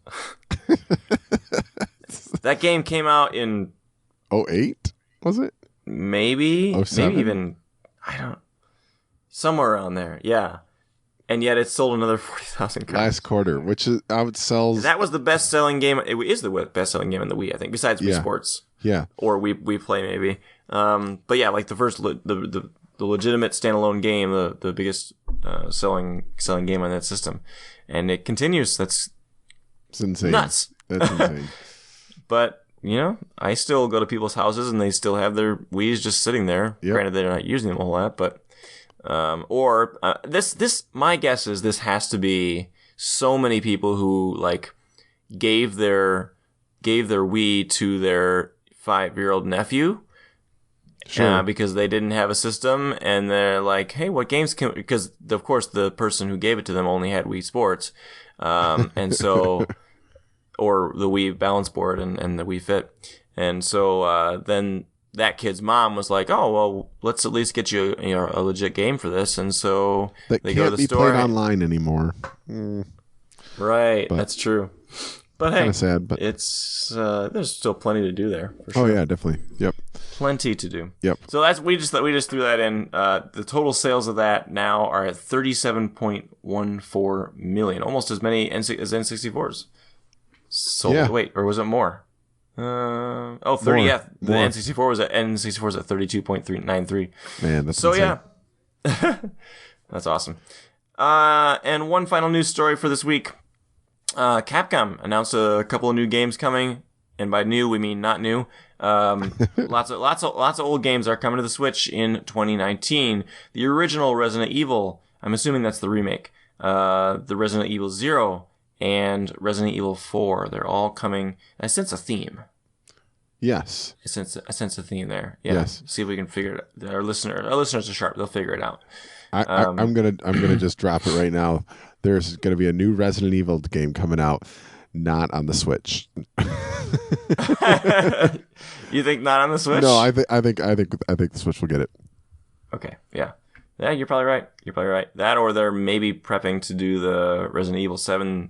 That game came out in 08, was it? Maybe 07? Maybe even somewhere around there. Yeah. And yet it sold another 40,000 copies. Last quarter, which is sells. That was the best-selling game. It is the best-selling game in the Wii, I think, besides Wii Sports. Yeah. Or Wii Play, maybe. But yeah, like the first, the legitimate standalone game, the biggest selling game on that system. And it continues. It's insane. Nuts. That's insane. But, I still go to people's houses and they still have their Wiis just sitting there. Yep. Granted, they're not using them a whole lot, but... my guess is this has to be so many people who like gave their Wii to their 5-year-old nephew, because they didn't have a system, and they're like, hey, what games can? Because of course the person who gave it to them only had Wii Sports, and so or the Wii Balance Board and the Wii Fit, and so then. That kid's mom was like, "Oh well, let's at least get you, a legit game for this." And so they go to the store. Can't be played online anymore. Right, that's true. But hey, kind of sad. But it's there's still plenty to do there. For sure. Oh yeah, definitely. Yep. Plenty to do. Yep. So that's we just threw that in. The total sales of that now are at 37.14 million, almost as many as N64s. Sold. Yeah. Wait, or was it more? 30. More. Yeah, the N64 was at 32.393. Man, that's so insane. Yeah, that's awesome. And one final news story for this week: Capcom announced a couple of new games coming, and by new we mean not new. Lots of old games are coming to the Switch in 2019. The original Resident Evil, I'm assuming that's the remake. The Resident Evil 0. And Resident Evil 4, they're all coming. I sense a theme. Yes. I sense a theme there. Yeah. Yes. See if we can figure it out. Our listeners are sharp. They'll figure it out. I'm gonna just drop it right now. There's gonna be a new Resident Evil game coming out, not on the Switch. You think not on the Switch? No, I think the Switch will get it. Okay. Yeah. Yeah, you're probably right. That, or they're maybe prepping to do the Resident Evil 7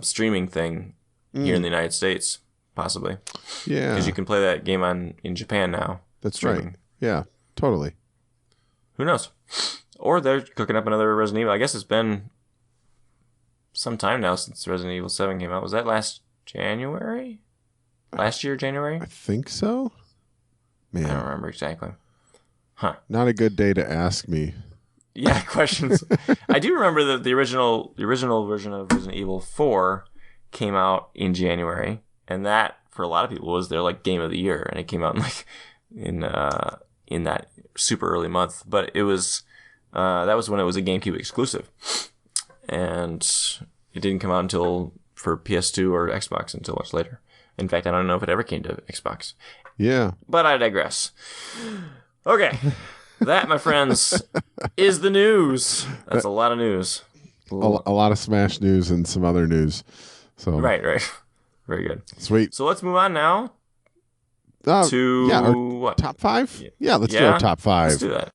streaming thing here in the United States, possibly. Yeah, because you can play that game in Japan now. That's streaming. Right. Yeah, totally. Who knows? Or they're cooking up another Resident Evil. I guess it's been some time now since Resident Evil 7 came out. Was that last January? Last year, January? I think so. Man, I don't remember exactly. Huh. Not a good day to ask me. Yeah, questions. I do remember that the original version of Resident Evil 4 came out in January, and that for a lot of people was their like game of the year, and it came out in that super early month. But it was that was when it was a GameCube exclusive, and it didn't come out until for PS2 or Xbox until much later. In fact, I don't know if it ever came to Xbox. Yeah. But I digress. Okay. That, my friends, is the news. That's a lot of news. A lot of Smash news and some other news. So Right. Very good. Sweet. So let's move on now to what? Top 5? Yeah, let's do our top 5. Let's do that.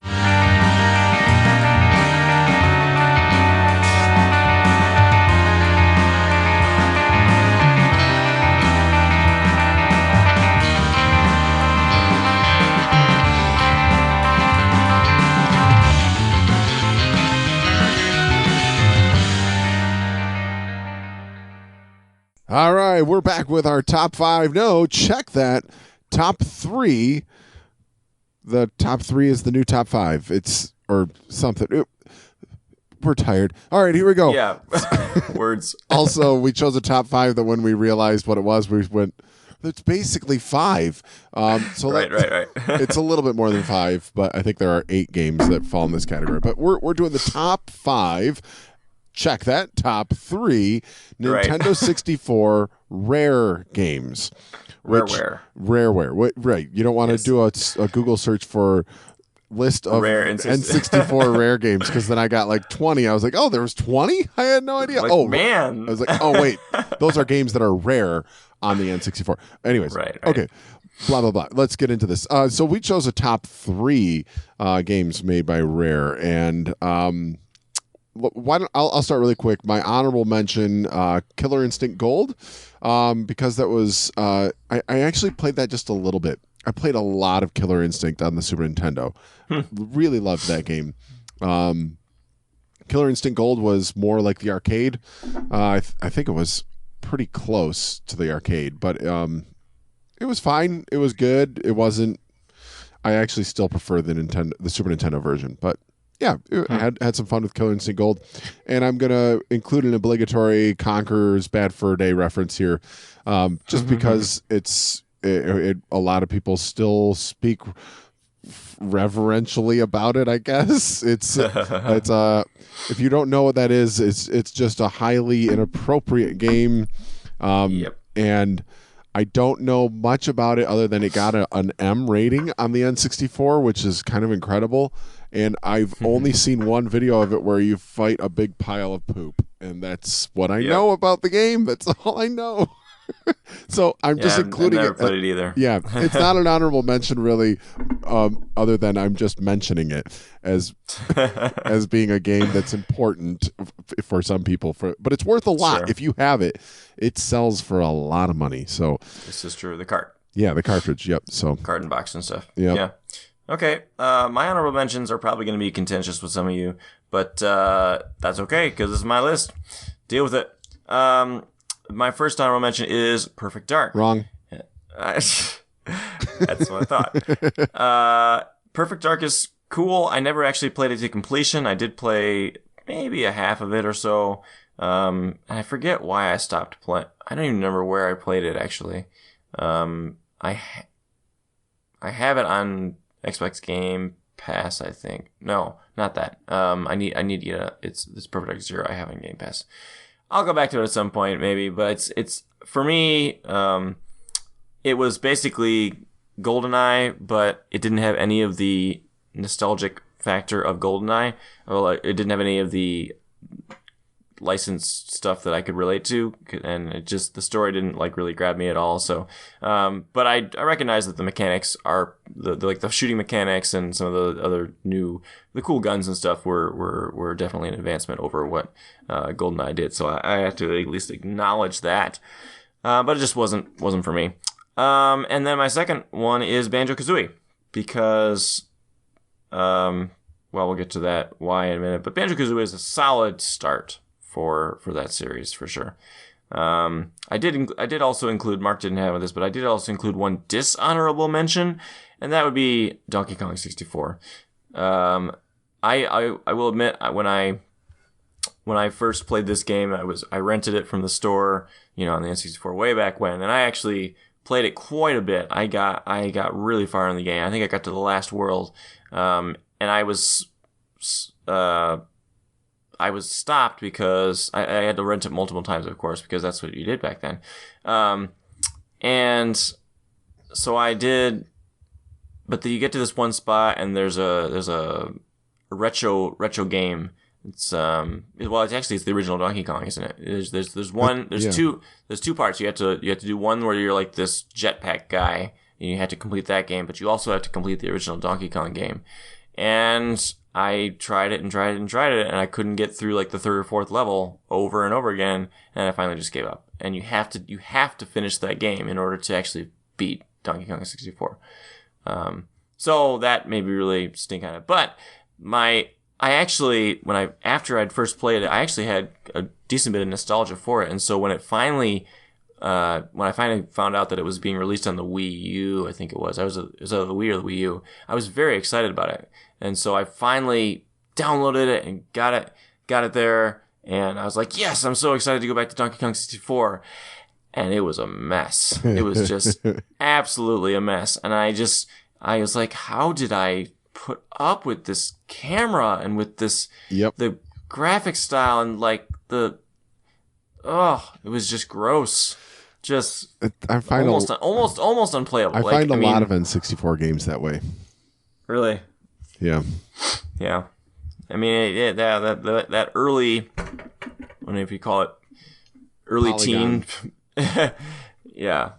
All right, we're back with our top 5. No, check that. Top 3. The top 3 is the new top 5. It's, or something. We're tired. All right, here we go. Yeah. Words. Also, we chose a top 5 that when we realized what it was, we went, it's basically 5. So right. It's a little bit more than 5, but I think there are 8 games that fall in this category. But we're doing the top 5. Check that. Top 3 Nintendo 64 Rare games. Rareware. Right. You don't want to do a Google search for list of Rare N64 Rare games, because then I got like 20. I was like, oh, there was 20? I had no idea. Man. I was like, oh, wait. Those are games that are rare on the N64. Anyways. Right. Okay. Blah, blah, blah. Let's get into this. So we chose a top 3 games made by Rare. And why don't I'll start really quick. My honorable mention, Killer Instinct Gold, because that was I actually played that just a little bit. I played a lot of Killer Instinct on the Super Nintendo. Really loved that game. Killer Instinct Gold was more like the arcade. I think it was pretty close to the arcade, but it was fine. It was good. It wasn't. I actually still prefer the Super Nintendo version, but yeah, I had some fun with Killer Instinct Gold, and I'm gonna include an obligatory Conker's Bad Fur Day reference here, just because a lot of people still speak reverentially about it. I guess it's if you don't know what that is, it's just a highly inappropriate game, and I don't know much about it other than it got an M rating on the N64, which is kind of incredible. And I've only seen one video of it where you fight a big pile of poop, and that's what I know about the game. That's all I know. So I'm just including I've never played it either. Yeah, it's not an honorable mention really, other than I'm just mentioning it as being a game that's important for some people. But it's worth a lot. Sure. If you have it, it sells for a lot of money. So this is true. The cart. Yeah, the cartridge. Yep. So Cart and box and stuff. Yep. Yeah. Okay. My honorable mentions are probably going to be contentious with some of you, but that's okay because this is my list. Deal with it. My first honorable mention is Perfect Dark. Wrong. That's what I thought. Perfect Dark is cool. I never actually played it to completion. I did play maybe a half of it or so. I forget why I stopped playing. I don't even remember where I played it actually. I have it on Xbox Game Pass, I think. No, not that. I need to get it's Perfect Dark Zero I have on Game Pass. I'll go back to it at some point, maybe, but it's for me. It was basically GoldenEye, but it didn't have any of the nostalgic factor of GoldenEye. Well, it didn't have any of the licensed stuff that I could relate to, and the story didn't really grab me at all. So, but I recognize that the mechanics are the shooting mechanics and some of the other the cool guns and stuff were definitely an advancement over what GoldenEye did. So I have to at least acknowledge that. But it just wasn't for me. And then my second one is Banjo-Kazooie because, we'll get to that why in a minute. But Banjo-Kazooie is a solid start for that series for sure. I did also include, Mark didn't have this, but I did also include one dishonorable mention, and that would be Donkey Kong 64. I will admit when I first played this game, I rented it from the store, on the N64 way back when, and I actually played it quite a bit. I got really far in the game. I think I got to the last world, and I was stopped because I had to rent it multiple times, of course, because that's what you did back then. And so I did, but then you get to this one spot and there's a retro game. It's it's the original Donkey Kong, isn't it? There's two parts. You have to do one where you're like this jetpack guy and you have to complete that game, but you also have to complete the original Donkey Kong game. And I tried it, and I couldn't get through the third or fourth level over and over again, and I finally just gave up. And you have to finish that game in order to actually beat Donkey Kong 64. So that made me really stink on it. But after I'd first played it, I actually had a decent bit of nostalgia for it, and so when I finally found out that it was being released on the Wii U, I think it was either the Wii or the Wii U, I was very excited about it. And so I finally downloaded it and got it there, and I was like, yes, I'm so excited to go back to Donkey Kong 64. And it was a mess. It was just absolutely a mess. And I was like, how did I put up with this camera and with this, the graphic style and it was just gross. Just I find almost unplayable. I find a lot of N64 games that way. Really? Yeah. Yeah. I mean, that early, I don't know if you call it early Polygon. teen. Yeah.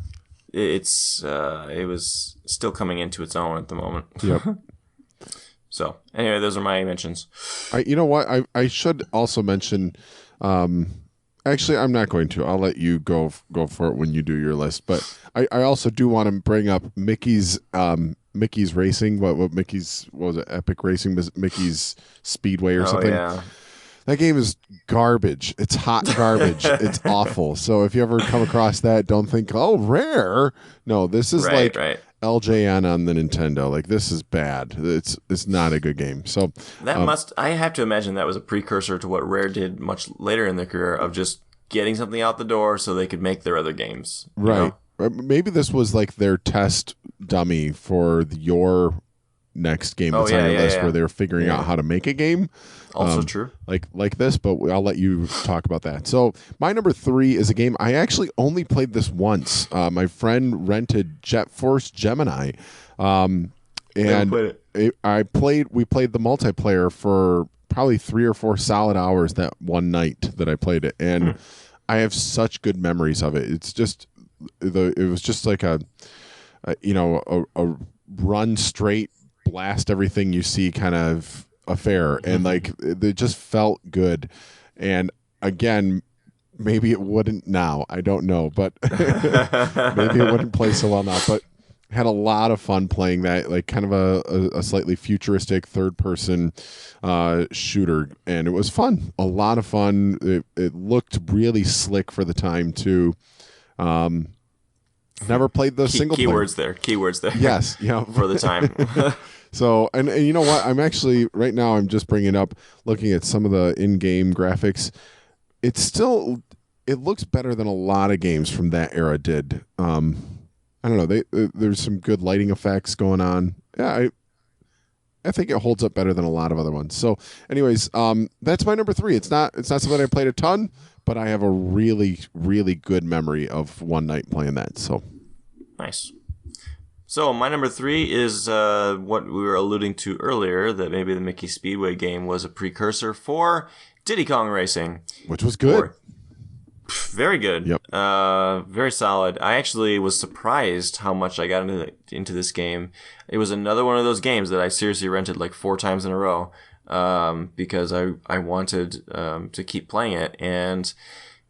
It was still coming into its own at the moment. Yep. So anyway, those are my mentions. You know what? I should also mention. Actually, I'm not going to. I'll let you go for it when you do your list. But I also do want to bring up Mickey's Racing. What was it? Epic Racing? Mickey's Speedway or something. Yeah. That game is garbage. It's hot garbage. It's awful. So if you ever come across that, don't think, oh, Rare. No, this is Right. LJN on the Nintendo. Like, this is bad. It's not a good game. So I have to imagine that was a precursor to what Rare did much later in their career of just getting something out the door so they could make their other games. Right. Maybe this was like their test dummy for your next game that's on your list where they're figuring out how to make a game. Also true. Like this, but I'll let you talk about that. So my number 3 is a game I actually only played this once. My friend rented Jet Force Gemini, and we played the multiplayer for probably 3 or 4 solid hours that one night that I played it, and I have such good memories of it. It's just it was just like a run straight, blast everything you see kind of affair, and like it just felt good. And again, maybe it wouldn't now, I don't know, but maybe it wouldn't play so well now, but had a lot of fun playing that, like kind of a slightly futuristic third person shooter, and it was fun, a lot of fun. It looked really slick for the time too. Never played the single player. Keywords there. Yes, yeah, for the time. So, and you know what? I'm actually, right now, I'm just bringing up, looking at some of the in-game graphics. It looks better than a lot of games from that era did. I don't know. There's some good lighting effects going on. Yeah, I think it holds up better than a lot of other ones. So, anyways, that's my number 3. It's not something I played a ton, but I have a really, really good memory of one night playing that. So, nice. So my number 3 is what we were alluding to earlier, that maybe the Mickey Speedway game was a precursor for Diddy Kong Racing, which was good. Very good. Yep. Very solid. I actually was surprised how much I got into this game. It was another one of those games that I seriously rented like 4 times in a row because I wanted to keep playing it. And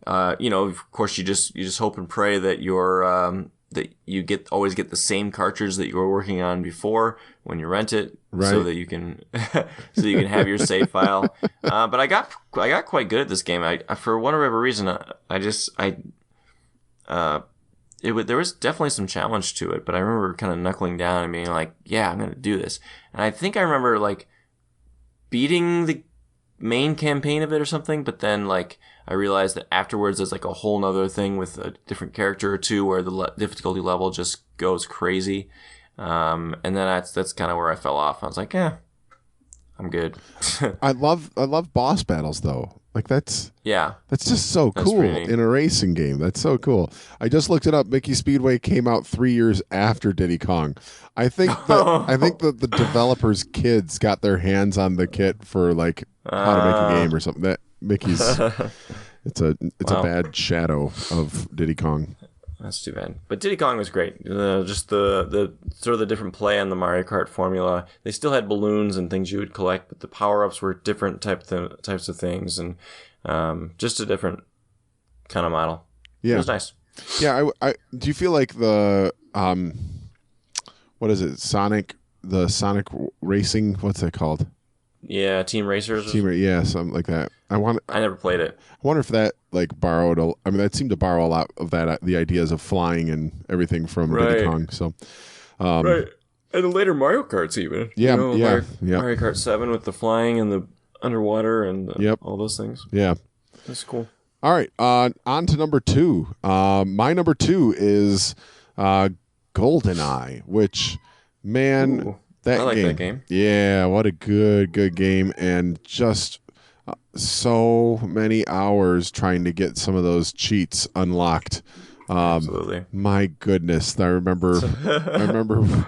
of course, you just hope and pray that that you always get the same cartridge that you were working on before when you rent it, right, so that you can have your save file. But I got quite good at this game. I for whatever reason, there was definitely some challenge to it. But I remember kind of knuckling down and being like, "Yeah, I'm gonna do this." And I think I remember like beating the main campaign of it or something, but then like I realized that afterwards there's like a whole nother thing with a different character or two where the difficulty level just goes crazy, and then that's kind of where I fell off. I was like, yeah, I'm good. I love boss battles though. Like that's just so cool in a racing game. That's so cool. I just looked it up. Mickey Speedway came out 3 years after Diddy Kong. I think that the developers' kids got their hands on the kit for like how to make a game or something. That Mickey's it's a bad shadow of Diddy Kong. That's too bad. But Diddy Kong was great. Just the sort of the different play on the Mario Kart formula. They still had balloons and things you would collect, but the power-ups were different types of things, and just a different kind of model. Yeah. It was nice. Yeah, I do you feel like the what is it? Sonic Racing, what's that called? Yeah, Team Racers. Something like that. I never played it. I wonder if that like borrowed. That seemed to borrow a lot of that, the ideas of flying and everything from Diddy Kong. So, right, and the later Mario Karts even. Yeah, Mario Kart 7 with the flying and the underwater and all those things. Yeah, that's cool. All right, on to number 2. My number 2 is GoldenEye, which man. Ooh. I like that game. Yeah, what a good game, and just so many hours trying to get some of those cheats unlocked. Absolutely. My goodness, I remember the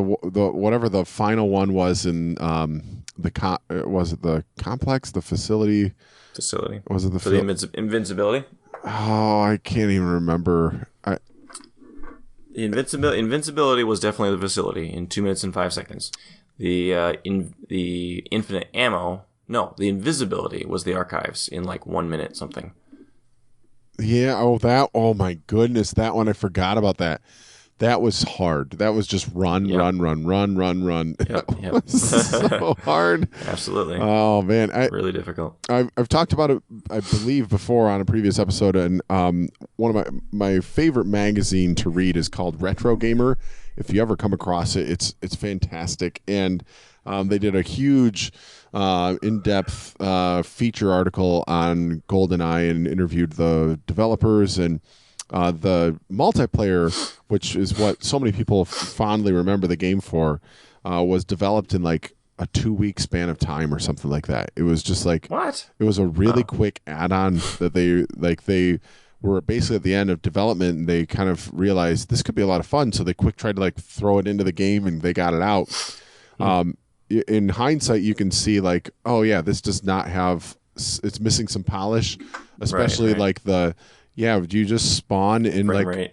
whatever the final one was in was it the complex, the facility? Was it for the invincibility? Oh, I can't even remember. The invincibility was definitely the facility in 2 minutes and 5 seconds. the infinite ammo. No, the invisibility was the archives in like 1 minute something. Yeah. Oh my goodness. That one, I forgot about that. That was hard. That was just run. Yep. Yep. So hard. Absolutely. Oh man. Really difficult. I've talked about it, I believe, before on a previous episode, and one of my favorite magazine to read is called Retro Gamer. If you ever come across it, it's fantastic. And they did a huge in-depth feature article on GoldenEye and interviewed the developers and the multiplayer, which is what so many people fondly remember the game for, was developed in like a 2-week span of time or something like that. It was just like what? It was a really quick add-on that they were basically at the end of development, and they kind of realized this could be a lot of fun, so they tried to like throw it into the game, and they got it out. In hindsight, you can see like, oh yeah, this does not have, it's missing some polish, especially right. like the. Yeah, you just spawn in Frame like rate.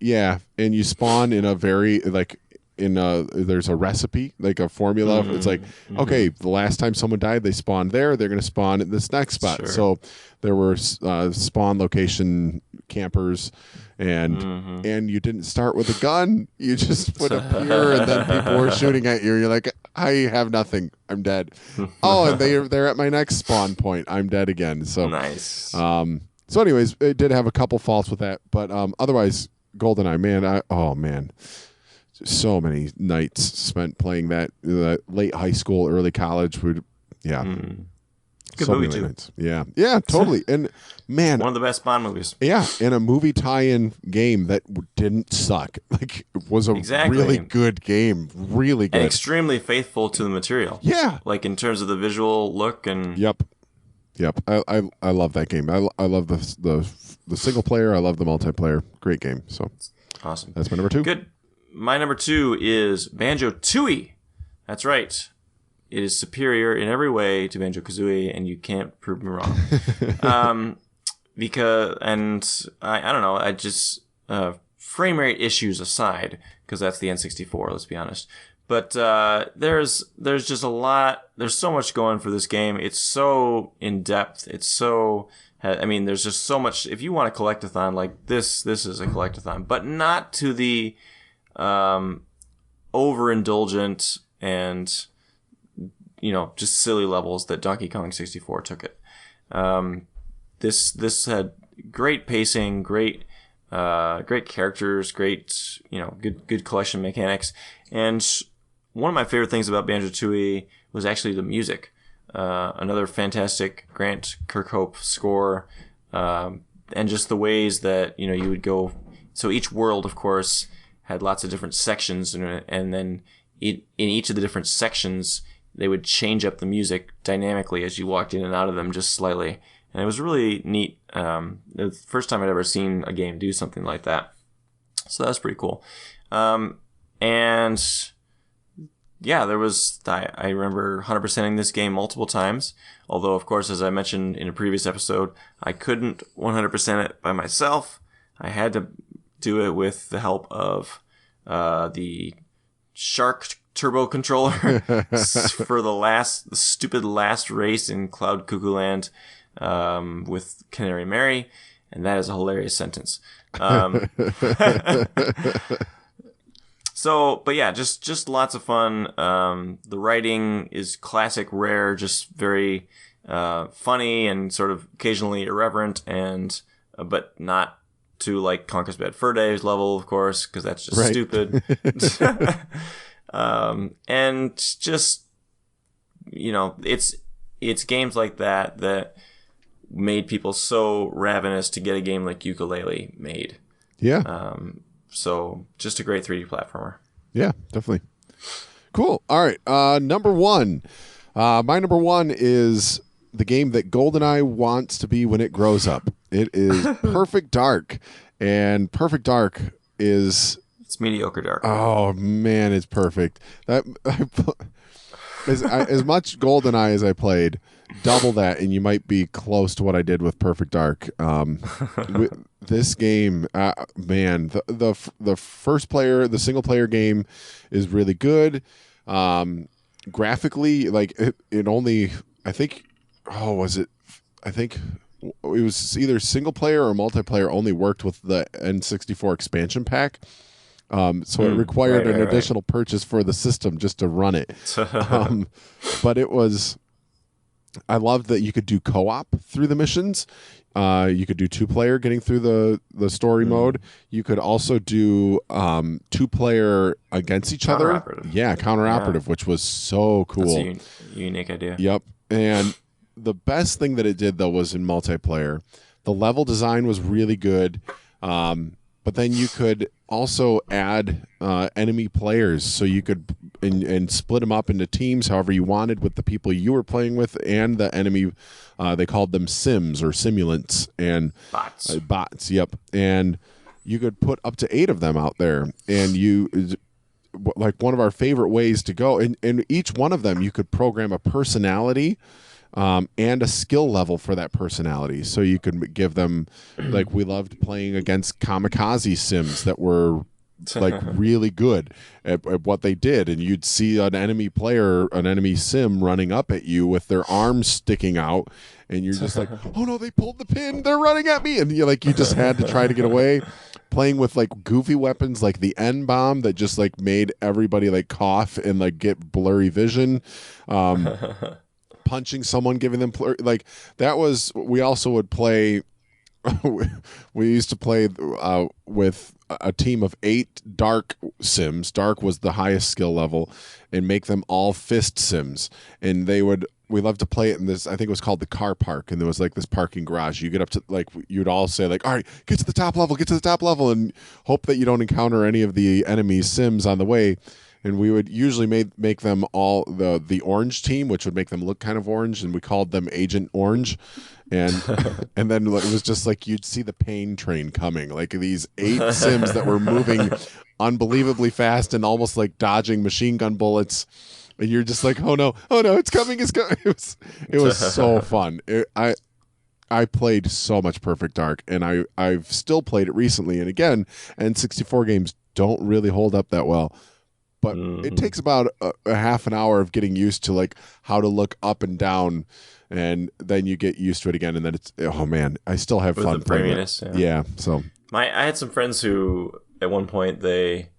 yeah, and you spawn in a very like there's a recipe, like a formula. It's like, okay, the last time someone died, they spawned there. They're going to spawn at this next spot. Sure. So there were spawn location campers, and you didn't start with a gun. You just would appear, and then people were shooting at you. You're like, I have nothing. I'm dead. Oh, and they're at my next spawn point. I'm dead again. So nice. So anyways, it did have a couple faults with that, but otherwise, GoldenEye, man, so many nights spent playing that, late high school, early college. Good so movie many too. Nights. Yeah, totally. And man, one of the best Bond movies. Yeah, and a movie tie-in game that didn't suck. Like, it was a really good game, really good, and extremely faithful to the material. Yeah, like in terms of the visual look and. Yep. I love that game. I love the single player. I love the multiplayer. Great game. So awesome. That's my number 2. Good. My number 2 is Banjo-Tooie. That's right. It is superior in every way to Banjo-Kazooie, and you can't prove me wrong. Because I don't know. I just frame rate issues aside, because that's the N64. Let's be honest. But there's just a lot. There's so much going for this game. It's so in depth. It's so. I mean, there's just so much. If you want a collectathon like this is a collectathon, but not to the overindulgent and just silly levels that Donkey Kong 64 took it. This had great pacing, great characters, great good collection mechanics, and one of my favorite things about Banjo-Tooie was actually the music. Another fantastic Grant Kirkhope score, and just the ways that you would go. So each world, of course, had lots of different sections, and then in each of the different sections, they would change up the music dynamically as you walked in and out of them just slightly. And it was really neat. The first time I'd ever seen a game do something like that. So that was pretty cool. And yeah, I remember 100%ing this game multiple times. Although, of course, as I mentioned in a previous episode, I couldn't 100% it by myself. I had to do it with the help of the Shark Turbo controller for the stupid last race in Cloud Cuckoo Land with Canary Mary, and that is a hilarious sentence. So, but yeah, just lots of fun. The writing is classic Rare, just very funny and sort of occasionally irreverent, and but not to like Conker's Bad Fur Days level, of course, because that's just stupid. And just it's games like that made people so ravenous to get a game like Yooka-Laylee made. Yeah. So just a great 3D platformer. Yeah, definitely. Cool. All right. Number 1. My number 1 is the game that GoldenEye wants to be when it grows up. It is Perfect Dark. And Perfect Dark is... It's mediocre dark. Oh, man, it's perfect. As much GoldenEye as I played, double that, and you might be close to what I did with Perfect Dark. This game, man, the first player, the single player game is really good. graphically, like it only, I think, oh, was it? I think it was either single player or multiplayer only worked with the N64 expansion pack. So it required an additional purchase for the system just to run it. But it was, I loved that you could do co-op through the missions. You could do 2-player getting through the story mode. You could also do 2-player against each other. Yeah, counter-operative, which was so cool. That's a unique idea. Yep. And the best thing that it did, though, was in multiplayer. The level design was really good. But then you could also add enemy players, so you could and split them up into teams however you wanted with the people you were playing with and the enemy. They called them sims or simulants and bots. Bots, yep. And you could put up to 8 of them out there, and you, like, one of our favorite ways to go. And each one of them, you could program a personality. And a skill level for that personality. So you could give them, like, we loved playing against kamikaze sims that were like really good at what they did. And you'd see an enemy player, an enemy sim running up at you with their arms sticking out. And you're just like, oh no, they pulled the pin. They're running at me. And you just had to try to get away. Playing with like goofy weapons like the N bomb that just like made everybody like cough and like get blurry vision. Punching someone, giving them like that was. We also would play. We used to play with a team of 8 dark sims. Dark was the highest skill level, and make them all fist sims. And they would. We loved to play it in this. I think it was called the car park, and there was like this parking garage. You get up to like you'd all say like, all right, get to the top level, and hope that you don't encounter any of the enemy sims on the way. And we would usually make them all the orange team, which would make them look kind of orange, and we called them Agent Orange. And and then it was just like you'd see the pain train coming, like these 8 sims that were moving unbelievably fast and almost like dodging machine gun bullets. And you're just like, oh no, it's coming. It was so fun. I played so much Perfect Dark, and I've still played it recently. And again, N64 games don't really hold up that well. But it takes about a half an hour of getting used to like how to look up and down, and then you get used to it again, and then it's, oh man, I still have fun playing it. Yeah. So I had some friends who at one point they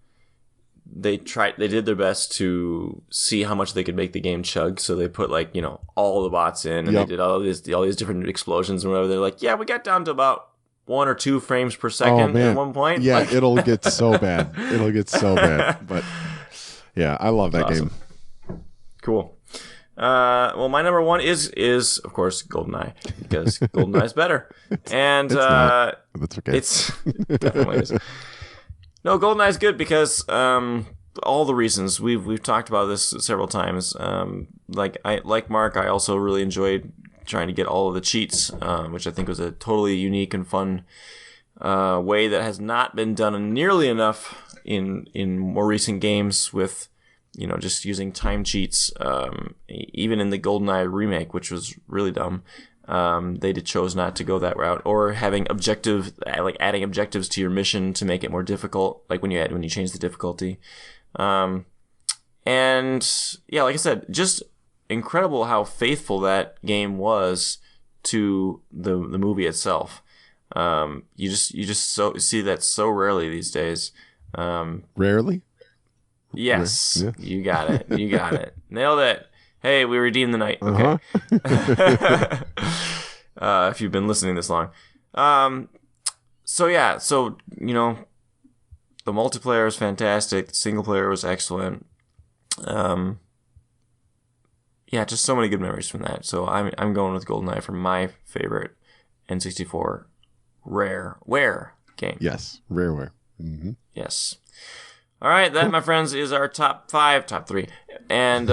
did their best to see how much they could make the game chug, so they put like all the bots in, and they did all these different explosions and whatever. They're like, yeah, we got down to about 1 or 2 frames per second at one point. Yeah, it'll get so bad. But yeah, I love that game. Cool. Well, my number 1 is of course GoldenEye, because GoldenEye is better. And that's okay. It's it definitely is. No, GoldenEye is good because all the reasons we've talked about this several times. Like Mark, I also really enjoyed trying to get all of the cheats, which I think was a totally unique and fun way that has not been done nearly enough in more recent games, with just using time cheats. Even in the GoldenEye remake, which was really dumb, they chose not to go that route, or having adding objectives to your mission to make it more difficult, like when you change the difficulty. And yeah, like I said, just incredible how faithful that game was to the movie itself. You just see that so rarely these days. Rarely? Yes. Yeah. You got it. Nailed it. Hey, we redeemed the night. Okay. If you've been listening this long. So the multiplayer is fantastic. The single player was excellent. Yeah, just so many good memories from that. So I'm going with GoldenEye for my favorite N64 Rareware game. Yes, Rareware. Mm-hmm. Yes. All right, that, my friends, is our top 3. And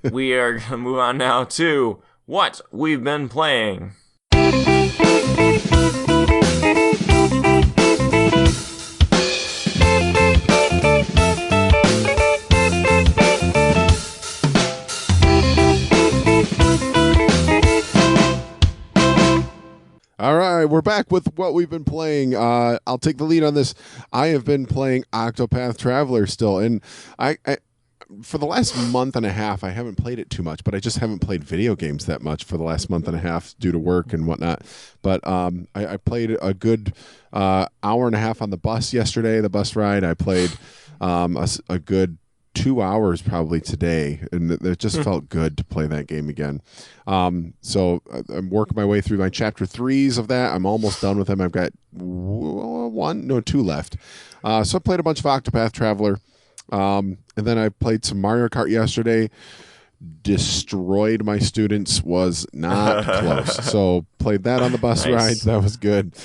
we are going to move on now to what we've been playing. All right, we're back with what we've been playing. I'll take the lead on this. I have been playing Octopath Traveler still, and I for the last month and a half, I haven't played it too much, but I just haven't played video games that much for the last month and a half due to work and whatnot. But I played a good hour and a half on the bus yesterday, the bus ride. I played a good 2 hours probably today, and it just felt good to play that game again. So I'm working my way through my chapter 3s of that. I'm almost done with them. I've got 2 left. So I played a bunch of Octopath Traveler. And then I played some Mario Kart yesterday. Destroyed my students, was not close. So played that on the bus ride. That was good.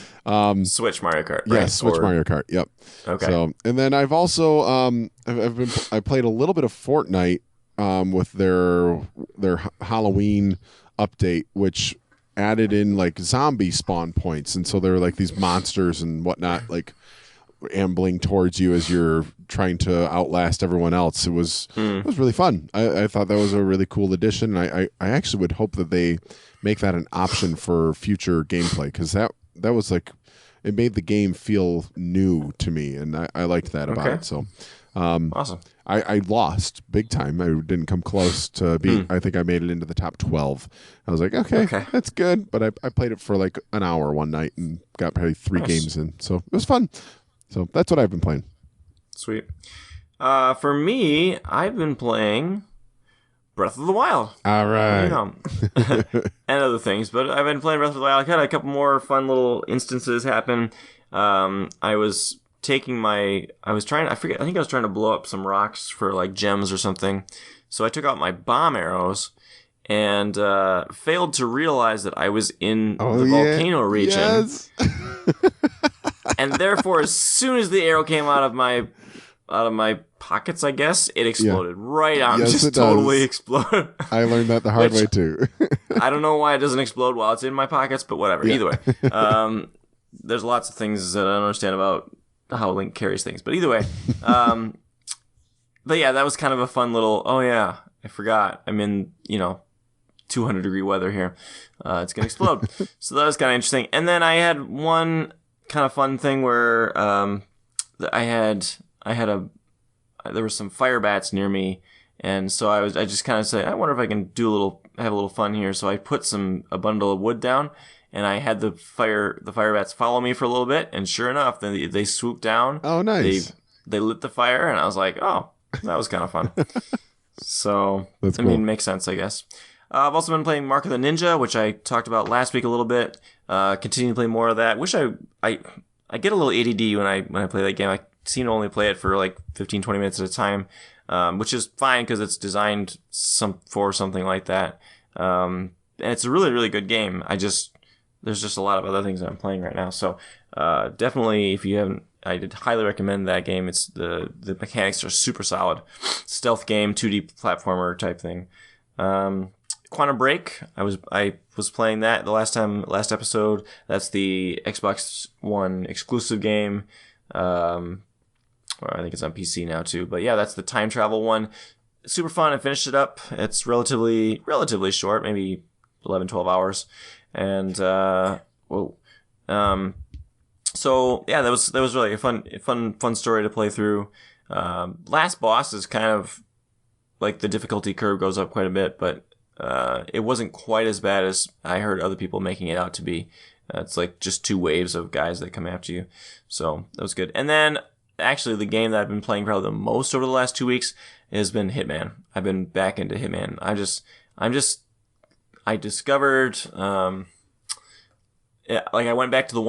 Switch Mario Kart, right? Yes, Switch Mario Kart. Yep. Okay. So, and then I've also I played a little bit of Fortnite with their Halloween update, which added in like zombie spawn points, and so there were like these monsters and whatnot, like ambling towards you as you're trying to outlast everyone else. It was really fun. I thought that was a really cool addition. I actually would hope that they make that an option for future gameplay, because that was like, it made the game feel new to me, and I liked that about it. So awesome. I lost big time. I didn't come close to beat. I think I made it into the top 12. I was like, okay. That's good. But I played it for like an hour one night and got probably 3 games in. So it was fun. So that's what I've been playing. Sweet. For me, I've been playing Breath of the Wild. All right. And other things, but I've been playing Breath of the Wild. I had a couple more fun little instances happen. I was trying to blow up some rocks for like gems or something. So I took out my bomb arrows and failed to realize that I was in the volcano region. Yes. And therefore, as soon as the arrow came out of my pockets, I guess, it exploded right out. Yes, just totally exploded. I learned that the hard way too. I don't know why it doesn't explode while it's in my pockets, but whatever. Yeah. Either way, there's lots of things that I don't understand about how Link carries things. But either way, but yeah, that was kind of a fun little. Oh yeah, I forgot. I'm in 200-degree weather here. It's gonna explode. So that was kind of interesting. And then I had one kind of fun thing where there were some fire bats near me, and so I just kind of said, I wonder if I can have a little fun here. So I put a bundle of wood down, and I had the fire bats follow me for a little bit, and sure enough, then they swooped down. Oh, nice. They lit the fire, and I was like, oh, that was kind of fun. So that's cool. I mean, makes sense, I guess. I've also been playing Mark of the Ninja, which I talked about last week a little bit. Continue to play more of that. Wish I get a little ADD when I play that game. I seem to only play it for like 15, 20 minutes at a time, which is fine because it's designed for something like that. And it's a really, really good game. There's just a lot of other things that I'm playing right now. So definitely, if you haven't, I did highly recommend that game. It's the mechanics are super solid. Stealth game, 2D platformer type thing. Quantum Break, I was playing that the last episode. That's the Xbox One exclusive game. Or I think it's on PC now too. But yeah, that's the time travel one. Super fun. I finished it up. It's relatively short, maybe 11, 12 hours. And so yeah, that was really a fun story to play through. Last boss is kind of like the difficulty curve goes up quite a bit, but it wasn't quite as bad as I heard other people making it out to be. It's like just 2 waves of guys that come after you. So that was good. And then actually the game that I've been playing probably the most over the last 2 weeks has been Hitman. I've been back into Hitman. I discovered, I went back to the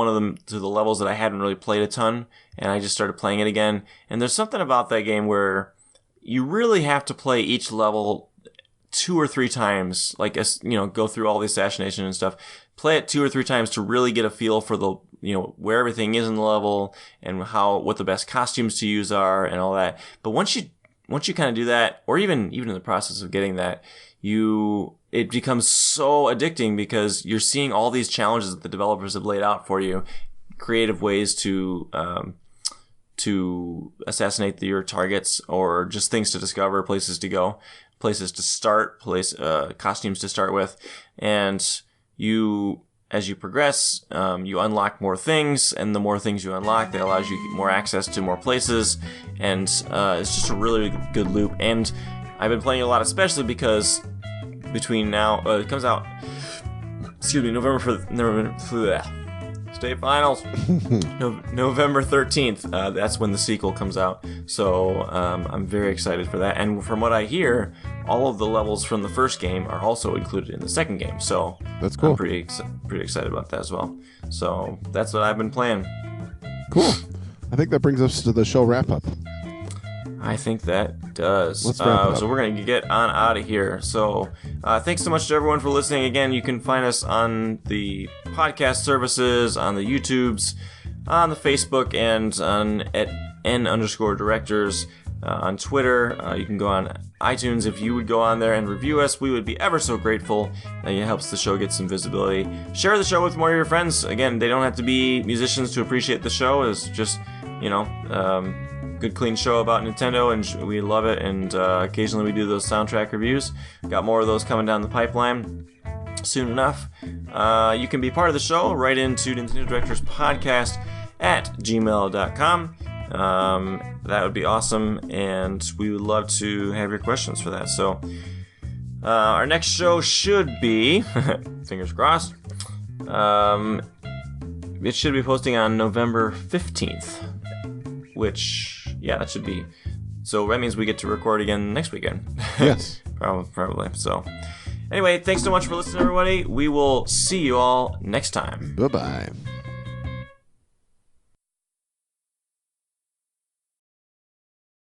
levels that I hadn't really played a ton, and I just started playing it again. And there's something about that game where you really have to play each level 2 or 3 times, go through all the assassination and stuff. Play it 2 or 3 times to really get a feel for the, where everything is in the level and what the best costumes to use are and all that. But once you kind of do that, or even in the process of getting that, it becomes so addicting because you're seeing all these challenges that the developers have laid out for you, creative ways to assassinate your targets, or just things to discover, places to go, places to start, costumes to start with, and you as you progress, you unlock more things, and the more things you unlock, that allows you more access to more places, and it's just a really good loop. And I've been playing a lot, especially because between now, it comes out, November State Finals, November 13th. That's when the sequel comes out. So I'm very excited for that. And from what I hear, all of the levels from the first game are also included in the second game. So that's cool. I'm pretty excited about that as well. So that's what I've been playing. Cool. I think that brings us to the show wrap up. I think that does. Let's wrap it up. So we're going to get on out of here. So thanks so much to everyone for listening. Again, you can find us on the podcast services, on the YouTubes, on the Facebook, and on at N_directors. On Twitter, you can go on iTunes. If you would go on there and review us, we would be ever so grateful. It helps the show get some visibility. Share the show with more of your friends. Again, they don't have to be musicians to appreciate the show. It's just, good clean show about Nintendo, and we love it. And occasionally we do those soundtrack reviews. Got more of those coming down the pipeline soon enough. You can be part of the show. Write into Nintendo Directors Podcast at gmail.com. That would be awesome, and we would love to have your questions for that. So our next show should be fingers crossed, it should be posting on November 15th, which that should be, so that means we get to record again next weekend. Yes. Probably. So anyway, thanks so much for listening, everybody. We will see you all next time. Bye-bye.